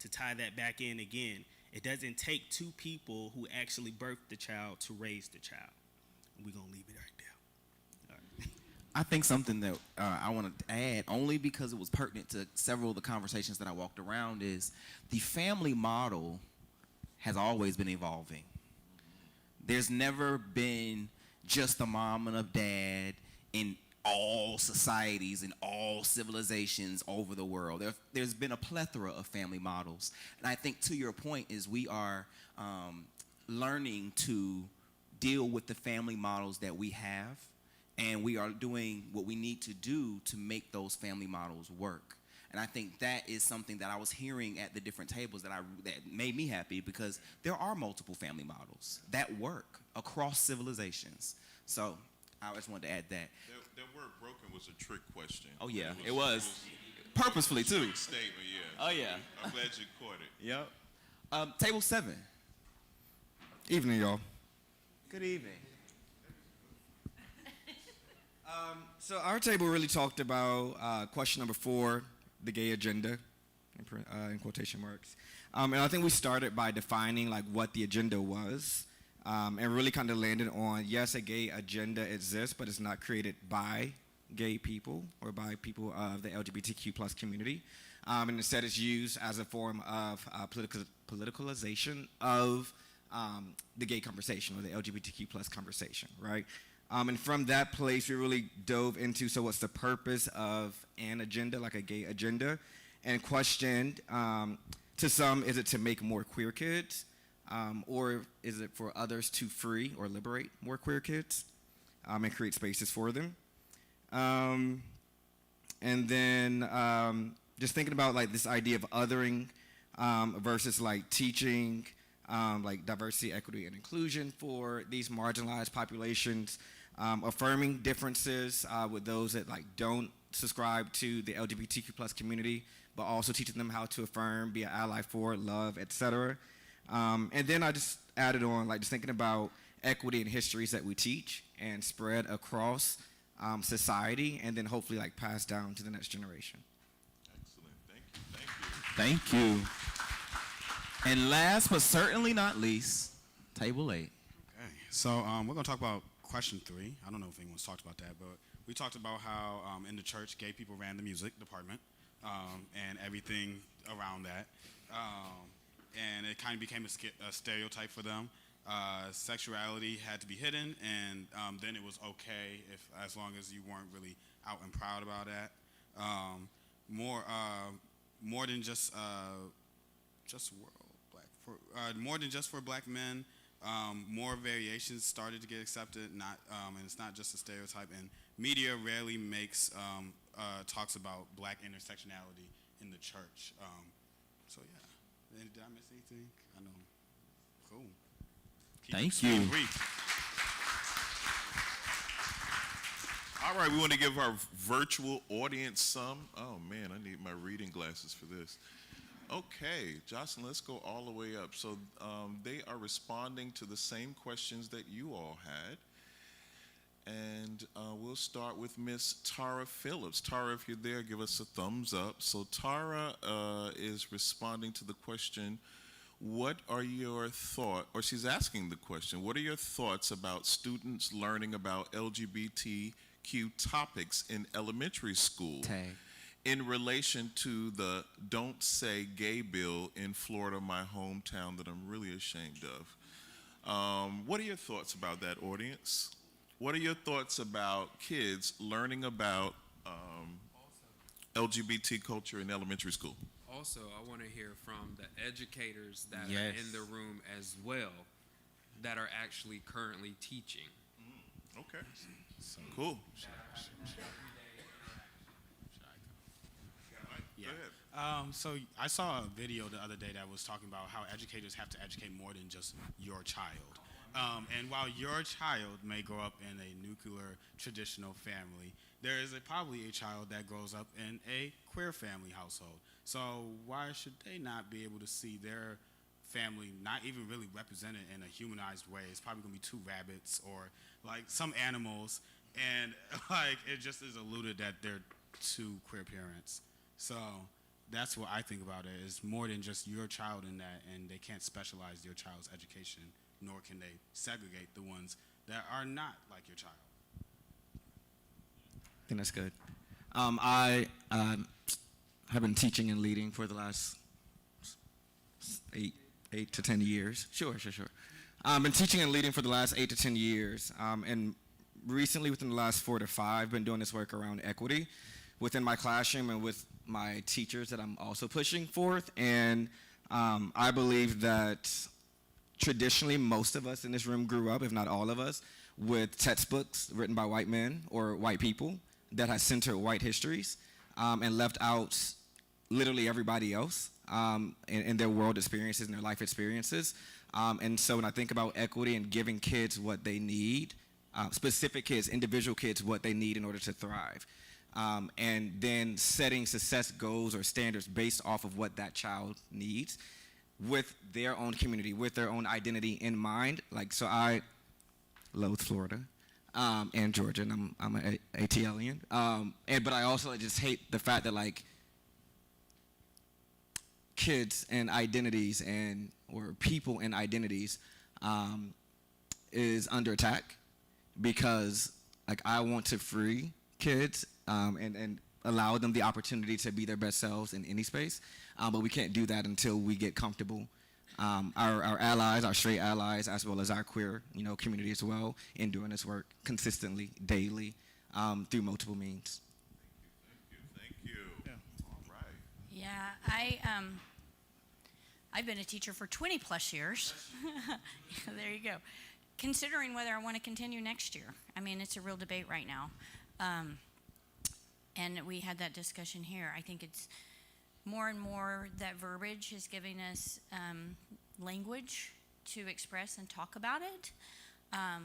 To tie that back in again, it doesn't take two people who actually birthed the child to raise the child. We're going to leave it right there. All right. I think something that I want to add, only because it was pertinent to several of the conversations that I walked around, is the family model has always been evolving. There's never been just a mom and a dad in all societies and all civilizations over the world. There's been a plethora of family models. And I think to your point is we are learning to deal with the family models that we have, and we are doing what we need to do to make those family models work. And I think that is something that I was hearing at the different tables that made me happy, because there are multiple family models that work across civilizations. So I just wanted to add that. That word broken was a trick question. Oh yeah, it was. Purposefully a too. trick statement, yeah. Oh yeah. I'm glad you caught it. Yep. Table 7. Evening, y'all. Good evening. So our table really talked about question number 4, the gay agenda, in quotation marks. And I think we started by defining like what the agenda was, and really kind of landed on, yes, a gay agenda exists, but it's not created by gay people or by people of the LGBTQ plus community. And instead it's used as a form of politicalization of the gay conversation or the LGBTQ plus conversation, right? And from that place, we really dove into, so what's the purpose of an agenda, like a gay agenda, and questioned, to some, is it to make more queer kids, or is it for others to free or liberate more queer kids, and create spaces for them? And then just thinking about like this idea of othering versus like teaching like diversity, equity, and inclusion for these marginalized populations, affirming differences with those that like don't subscribe to the LGBTQ plus community, but also teaching them how to affirm, be an ally for, love, etc. And then I just added on like just thinking about equity and histories that we teach and spread across society, and then hopefully like pass down to the next generation. Excellent. Thank you. Thank you. And last but certainly not least, table 8. Okay, so we're going to talk about question 3. I don't know if anyone's talked about that, but we talked about how in the church, gay people ran the music department and everything around that. And it kind of became a stereotype for them. Sexuality had to be hidden, and then it was okay as long as you weren't really out and proud about that. More than just more than just for black men. More variations started to get accepted, and it's not just a stereotype. And media rarely talks about black intersectionality in the church. So yeah, did I miss anything? I know. Cool. Thank you. All right, we want to give our virtual audience some. Oh man, I need my reading glasses for this. Okay, Jocelyn, let's go all the way up. So they are responding to the same questions that you all had. And we'll start with Miss Tara Phillips. Tara, if you're there, give us a thumbs up. So Tara is responding to the question, what are your thoughts, or she's asking the question, what are your thoughts about students learning about LGBTQ topics in elementary school? Tag. In relation to the Don't Say Gay bill in Florida, my hometown, that I'm really ashamed of. What are your thoughts about that, audience? What are your thoughts about kids learning about LGBT culture in elementary school? Also, I want to hear from the educators that Yes. are in the room as well that are actually currently teaching. Okay, cool. Yeah. So I saw a video the other day that was talking about how educators have to educate more than just your child. And while your child may grow up in a nuclear traditional family, there is probably a child that grows up in a queer family household. So why should they not be able to see their family not even really represented in a humanized way? It's probably gonna be 2 rabbits or like some animals, and like it just is alluded that they're 2 queer parents. So that's what I think about it, is more than just your child in that, and they can't specialize your child's education, nor can they segregate the ones that are not like your child. I think that's good. I have been teaching and leading for the last 8 to 10 years. Sure. Been teaching and leading for the last 8 to 10 years. And recently, within the last 4 to 5, been doing this work around equity within my classroom and with my teachers that I'm also pushing forth. And I believe that traditionally, most of us in this room grew up, if not all of us, with textbooks written by white men or white people that has centered white histories and left out literally everybody else in their world experiences and their life experiences. And so when I think about equity and giving kids what they need specific kids, individual kids, what they need in order to thrive. And then setting success goals or standards based off of what that child needs with their own community, with their own identity in mind. Like, so I loathe Florida and Georgia, and I'm an ATLian. But I also just hate the fact that, like, kids and identities or people and identities is under attack, because, like, I want to free kids and allow them the opportunity to be their best selves in any space, but we can't do that until we get comfortable, our allies, our straight allies, as well as our queer, community as well, in doing this work consistently, daily, through multiple means. Thank you. Yeah. All right. Yeah, I've been a teacher for 20 plus years. There you go. Considering whether I want to continue next year. I mean, it's a real debate right now. And we had that discussion here. I think it's more and more that verbiage is giving us language to express and talk about it,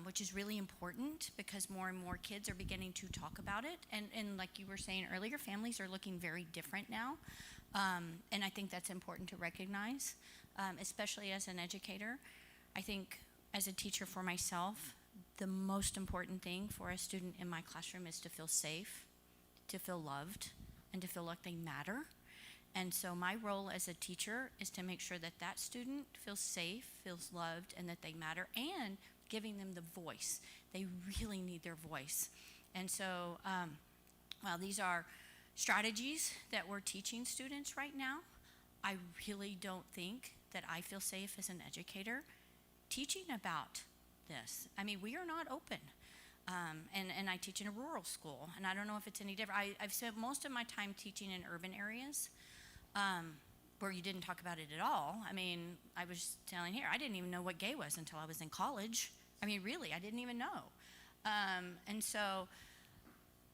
which is really important because more and more kids are beginning to talk about it. And like you were saying earlier, families are looking very different now. And I think that's important to recognize, especially as an educator. I think as a teacher for myself, the most important thing for a student in my classroom is to feel safe, to feel loved, and to feel like they matter. And so my role as a teacher is to make sure that that student feels safe, feels loved, and that they matter, and giving them the voice. They really need their voice. And so, while these are strategies that we're teaching students right now, I really don't think that I feel safe as an educator teaching about this. I mean, we are not open. And I teach in a rural school, and I don't know if it's any different. I've spent most of my time teaching in urban areas where you didn't talk about it at all. I mean, I was telling here, I didn't even know what gay was until I was in college. I mean, really, I didn't even know. And so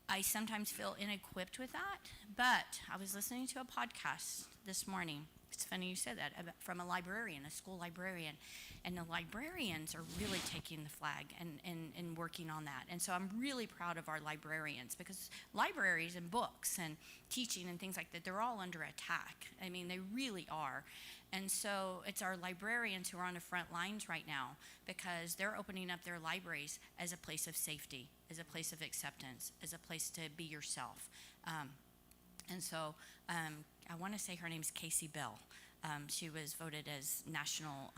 I sometimes feel inequipped with that, but I was listening to a podcast this morning. It's funny you said that, from a librarian, a school librarian. And the librarians are really taking the flag and working on that. And so I'm really proud of our librarians, because libraries and books and teaching and things like that, they're all under attack. I mean, they really are. And so it's our librarians who are on the front lines right now, because they're opening up their libraries as a place of safety, as a place of acceptance, as a place to be yourself. And so I want to say her name's Casey Bell. She was voted as National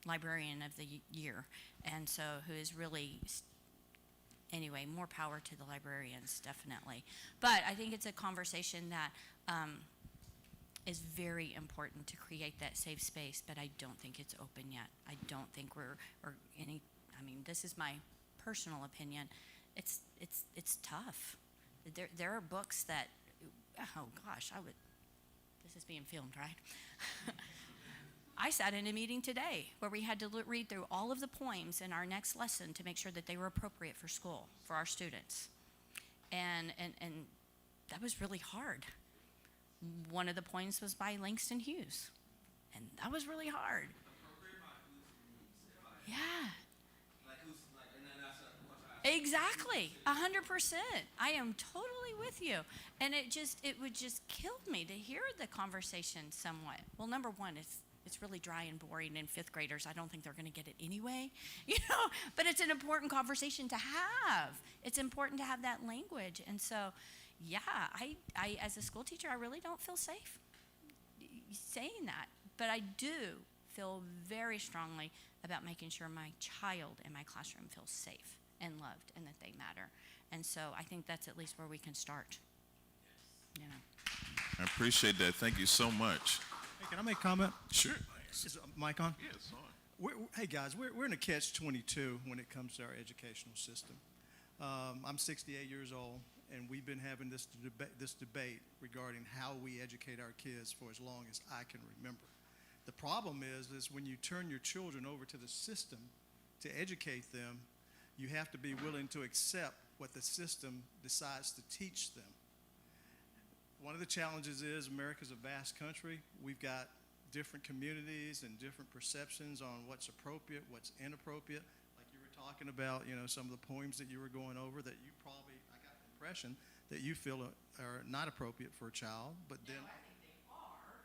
Librarian of the Year, and so who is really, anyway, more power to the librarians, definitely. But I think it's a conversation that is very important to create that safe space, but I don't think it's open yet. I don't think I mean, this is my personal opinion. It's tough. There are books that, oh gosh, this is being filmed, right? I sat in a meeting today where we had to read through all of the poems in our next lesson to make sure that they were appropriate for school, for our students. And that was really hard. One of the poems was by Langston Hughes, and that was really hard. Yeah. Exactly, 100%. I am totally with you. And it would just kill me to hear the conversation somewhat. Well, number one, it's really dry and boring, and fifth graders, I don't think they're going to get it anyway, but it's an important conversation to have. It's important to have that language. And so, yeah, I as a school teacher, I really don't feel safe saying that, but I do feel very strongly about making sure my child in my classroom feels safe and loved and that they matter. And so I think that's at least where we can start. I appreciate that. Thank you so much. Hey, can I make a comment? Sure. Is mic on? Yeah, it's on. Hey guys, we're in a catch-22 when it comes to our educational system. I'm 68 years old, and we've been having this debate regarding how we educate our kids for as long as I can remember. The problem is when you turn your children over to the system to educate them, you have to be willing to accept what the system decides to teach them. One of the challenges is America's a vast country. We've got different communities and different perceptions on what's appropriate, what's inappropriate. Like you were talking about, some of the poems that you were going over that you probably, I got the impression that you feel are not appropriate for a child, but then,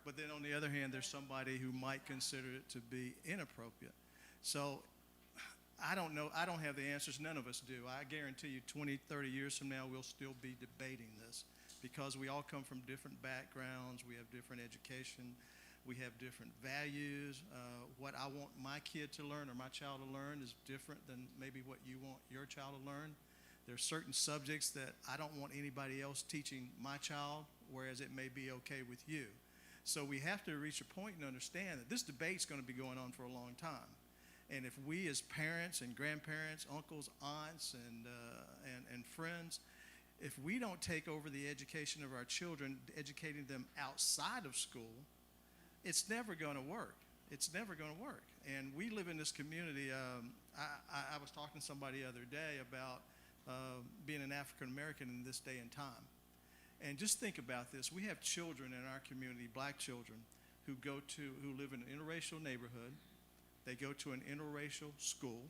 but then on the other hand, there's somebody who might consider it to be inappropriate. So I don't know. I don't have the answers. None of us do. I guarantee you 20, 30 years from now, we'll still be debating this because we all come from different backgrounds. We have different education. We have different values. What I want my kid to learn or my child to learn is different than maybe what you want your child to learn. There are certain subjects that I don't want anybody else teaching my child, whereas it may be okay with you. So we have to reach a point and understand that this debate's going to be going on for a long time. And if we as parents and grandparents, uncles, aunts, and friends, if we don't take over the education of our children, educating them outside of school, it's never going to work. It's never going to work. And we live in this community. I was talking to somebody the other day about being an African American in this day and time. And just think about this. We have children in our community, black children, who live in an interracial neighborhood. They go to an interracial school.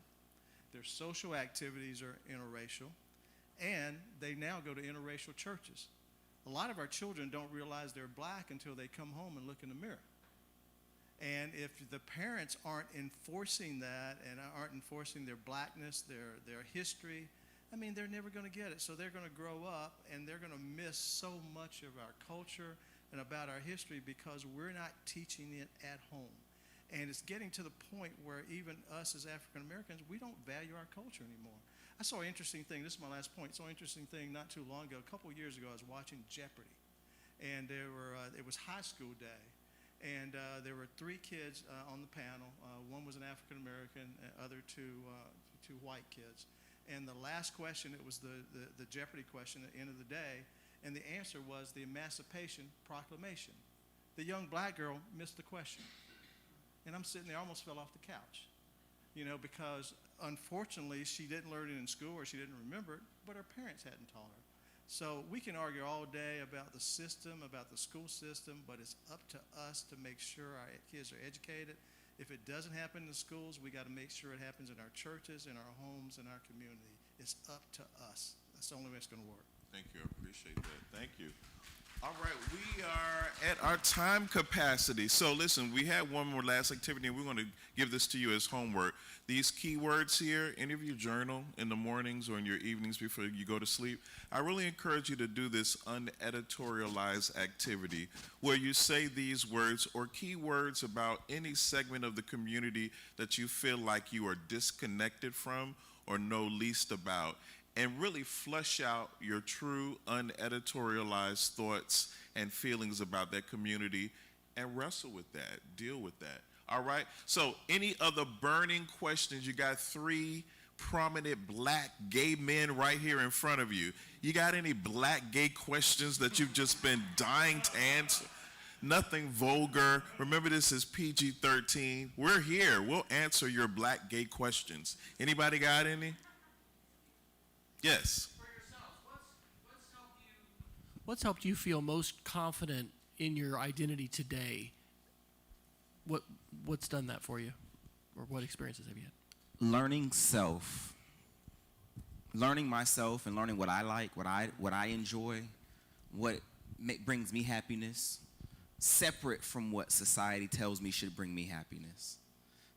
Their social activities are interracial. And they now go to interracial churches. A lot of our children don't realize they're black until they come home and look in the mirror. And if the parents aren't enforcing that and aren't enforcing their blackness, their history, they're never going to get it. So they're going to grow up and they're going to miss so much of our culture and about our history because we're not teaching it at home. And it's getting to the point where even us as African Americans, we don't value our culture anymore. I saw an interesting thing. This is my last point. I saw an interesting thing not too long ago. A couple of years ago, I was watching Jeopardy. And it was high school day. And there were 3 kids on the panel. One was an African American, other two white kids. And the last question, it was the Jeopardy question at the end of the day. And the answer was the Emancipation Proclamation. The young black girl missed the question. And I'm sitting there, I almost fell off the couch, because unfortunately she didn't learn it in school or she didn't remember it, but her parents hadn't taught her. So we can argue all day about the system, about the school system, but it's up to us to make sure our kids are educated. If it doesn't happen in the schools, we got to make sure it happens in our churches, in our homes, in our community. It's up to us. That's the only way it's going to work. Thank you. I appreciate that. Thank you. All right, we are at our time capacity. So listen, we had one more last activity, and we're going to give this to you as homework. These keywords here, any of you journal in the mornings or in your evenings before you go to sleep, I really encourage you to do this uneditorialized activity where you say these words or keywords about any segment of the community that you feel like you are disconnected from or know least about, and really flush out your true uneditorialized thoughts and feelings about that community and wrestle with that, deal with that. All right? So any other burning questions? You got 3 prominent black gay men right here in front of you. You got any black gay questions that you've just been dying to answer? Nothing vulgar. Remember, this is PG-13. We're here. We'll answer your black gay questions. Anybody got any? Yes. What's helped you feel most confident in your identity today? What's done that for you? Or what experiences have you had? Learning self. Learning myself and learning what I like, what I enjoy, what brings me happiness, separate from what society tells me should bring me happiness,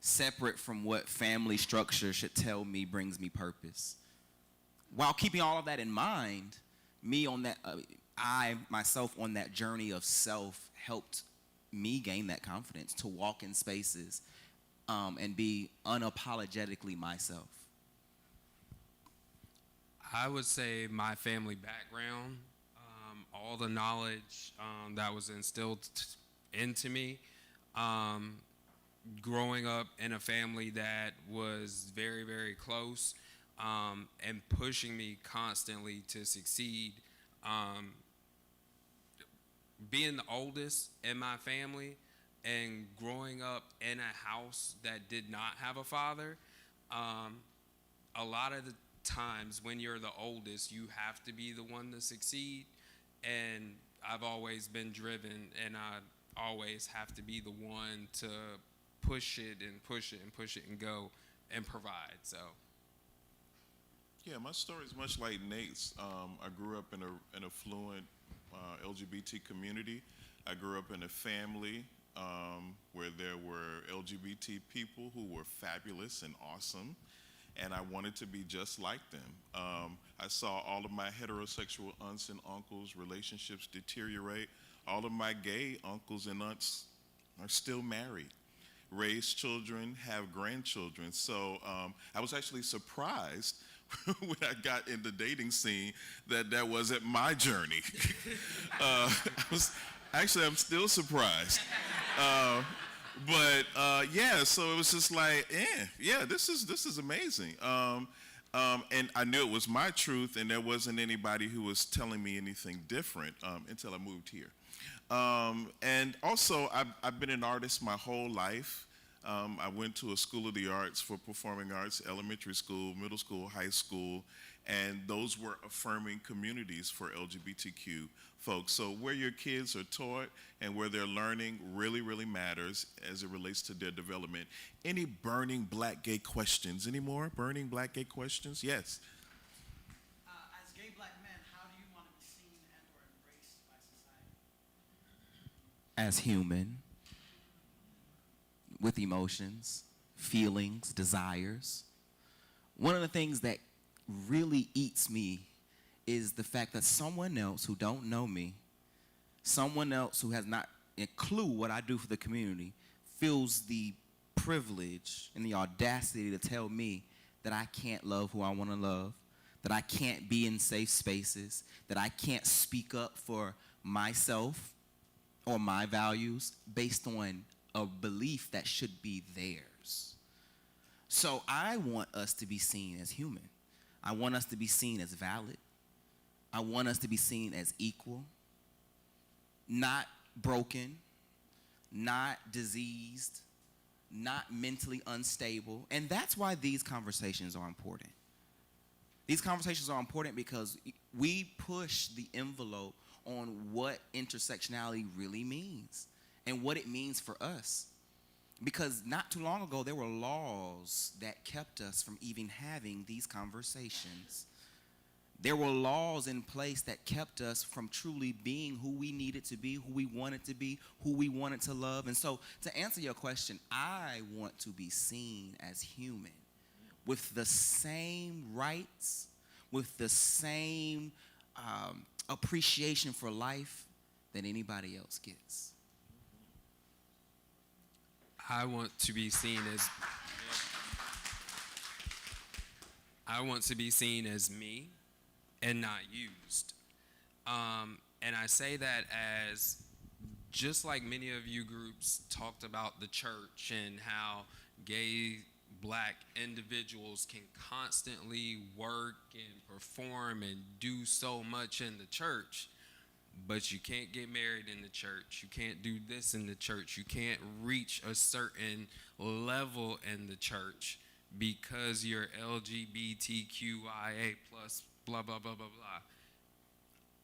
separate from what family structure should tell me brings me purpose. While keeping all of that in mind, I myself on that journey of self helped me gain that confidence to walk in spaces and be unapologetically myself. I would say my family background, all the knowledge that was instilled into me, growing up in a family that was very, very close, and pushing me constantly to succeed. Being the oldest in my family and growing up in a house that did not have a father, a lot of the times when you're the oldest, you have to be the one to succeed. And I've always been driven, and I always have to be the one to push it and push it and push it and go and provide. So Yeah, my story is much like Nate's. I grew up in an affluent LGBT community. I grew up in a family where there were LGBT people who were fabulous and awesome, and I wanted to be just like them. I saw all of my heterosexual aunts and uncles' relationships deteriorate. All of my gay uncles and aunts are still married, raise children, have grandchildren. So I was actually surprised when I got in the dating scene that wasn't my journey. I'm still surprised. Yeah, so it was just like, yeah, this is amazing. And I knew it was my truth, and there wasn't anybody who was telling me anything different until I moved here. And also, I've been an artist my whole life. I went to a school of the arts for performing arts, elementary school, middle school, high school, and those were affirming communities for LGBTQ folks. So where your kids are taught and where they're learning really, really matters as it relates to their development. Any burning black gay questions? Any more burning black gay questions? Yes. As gay black men, how do you want to be seen and or embraced by society? As human, with emotions, feelings, desires. One of the things that really eats me is the fact that someone else who don't know me, someone else who has not a clue what I do for the community, feels the privilege and the audacity to tell me that I can't love who I want to love, that I can't be in safe spaces, that I can't speak up for myself or my values based on a belief that should be theirs. So I want us to be seen as human. I want us to be seen as valid. I want us to be seen as equal, not broken, not diseased, not mentally unstable. And that's why these conversations are important. These conversations are important because we push the envelope on what intersectionality really means and what it means for us. Because not too long ago, there were laws that kept us from even having these conversations. There were laws in place that kept us from truly being who we needed to be, who we wanted to be, who we wanted to love. And so, to answer your question, I want to be seen as human with the same rights, with the same appreciation for life that anybody else gets. I want to be seen as me and not used. And I say that as just like many of you groups talked about the church and how gay black individuals can constantly work and perform and do so much in the church, but you can't get married in the church. You can't do this in the church. You can't reach a certain level in the church because you're LGBTQIA plus blah, blah, blah, blah, blah.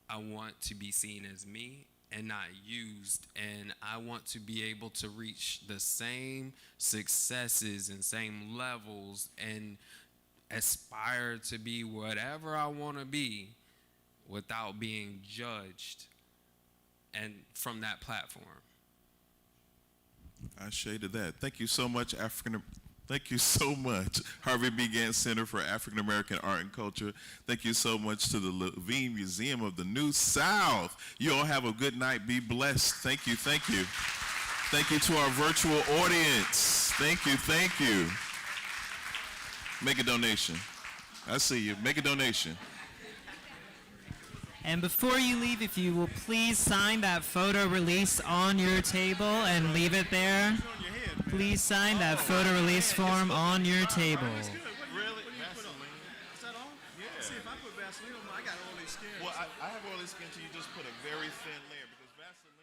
I want to be seen as me and not used. And I want to be able to reach the same successes and same levels and aspire to be whatever I want to be without being judged and from that platform. I shaded that. Thank you so much, Thank you so much, Harvey B. Gantt Center for African American Art and Culture. Thank you so much to the Levine Museum of the New South. You all have a good night. Be blessed. Thank you, thank you. Thank you to our virtual audience. Thank you, thank you. Make a donation. I see you. Make a donation. And before you leave, if you will please sign that photo release on your table and leave it there. Please sign that photo release form on your table. Really? Vaseline? Is that all? Yeah. See, if I put Vaseline on, I got oily skin. Well, I have oily skin, so you just put a very thin layer because Vaseline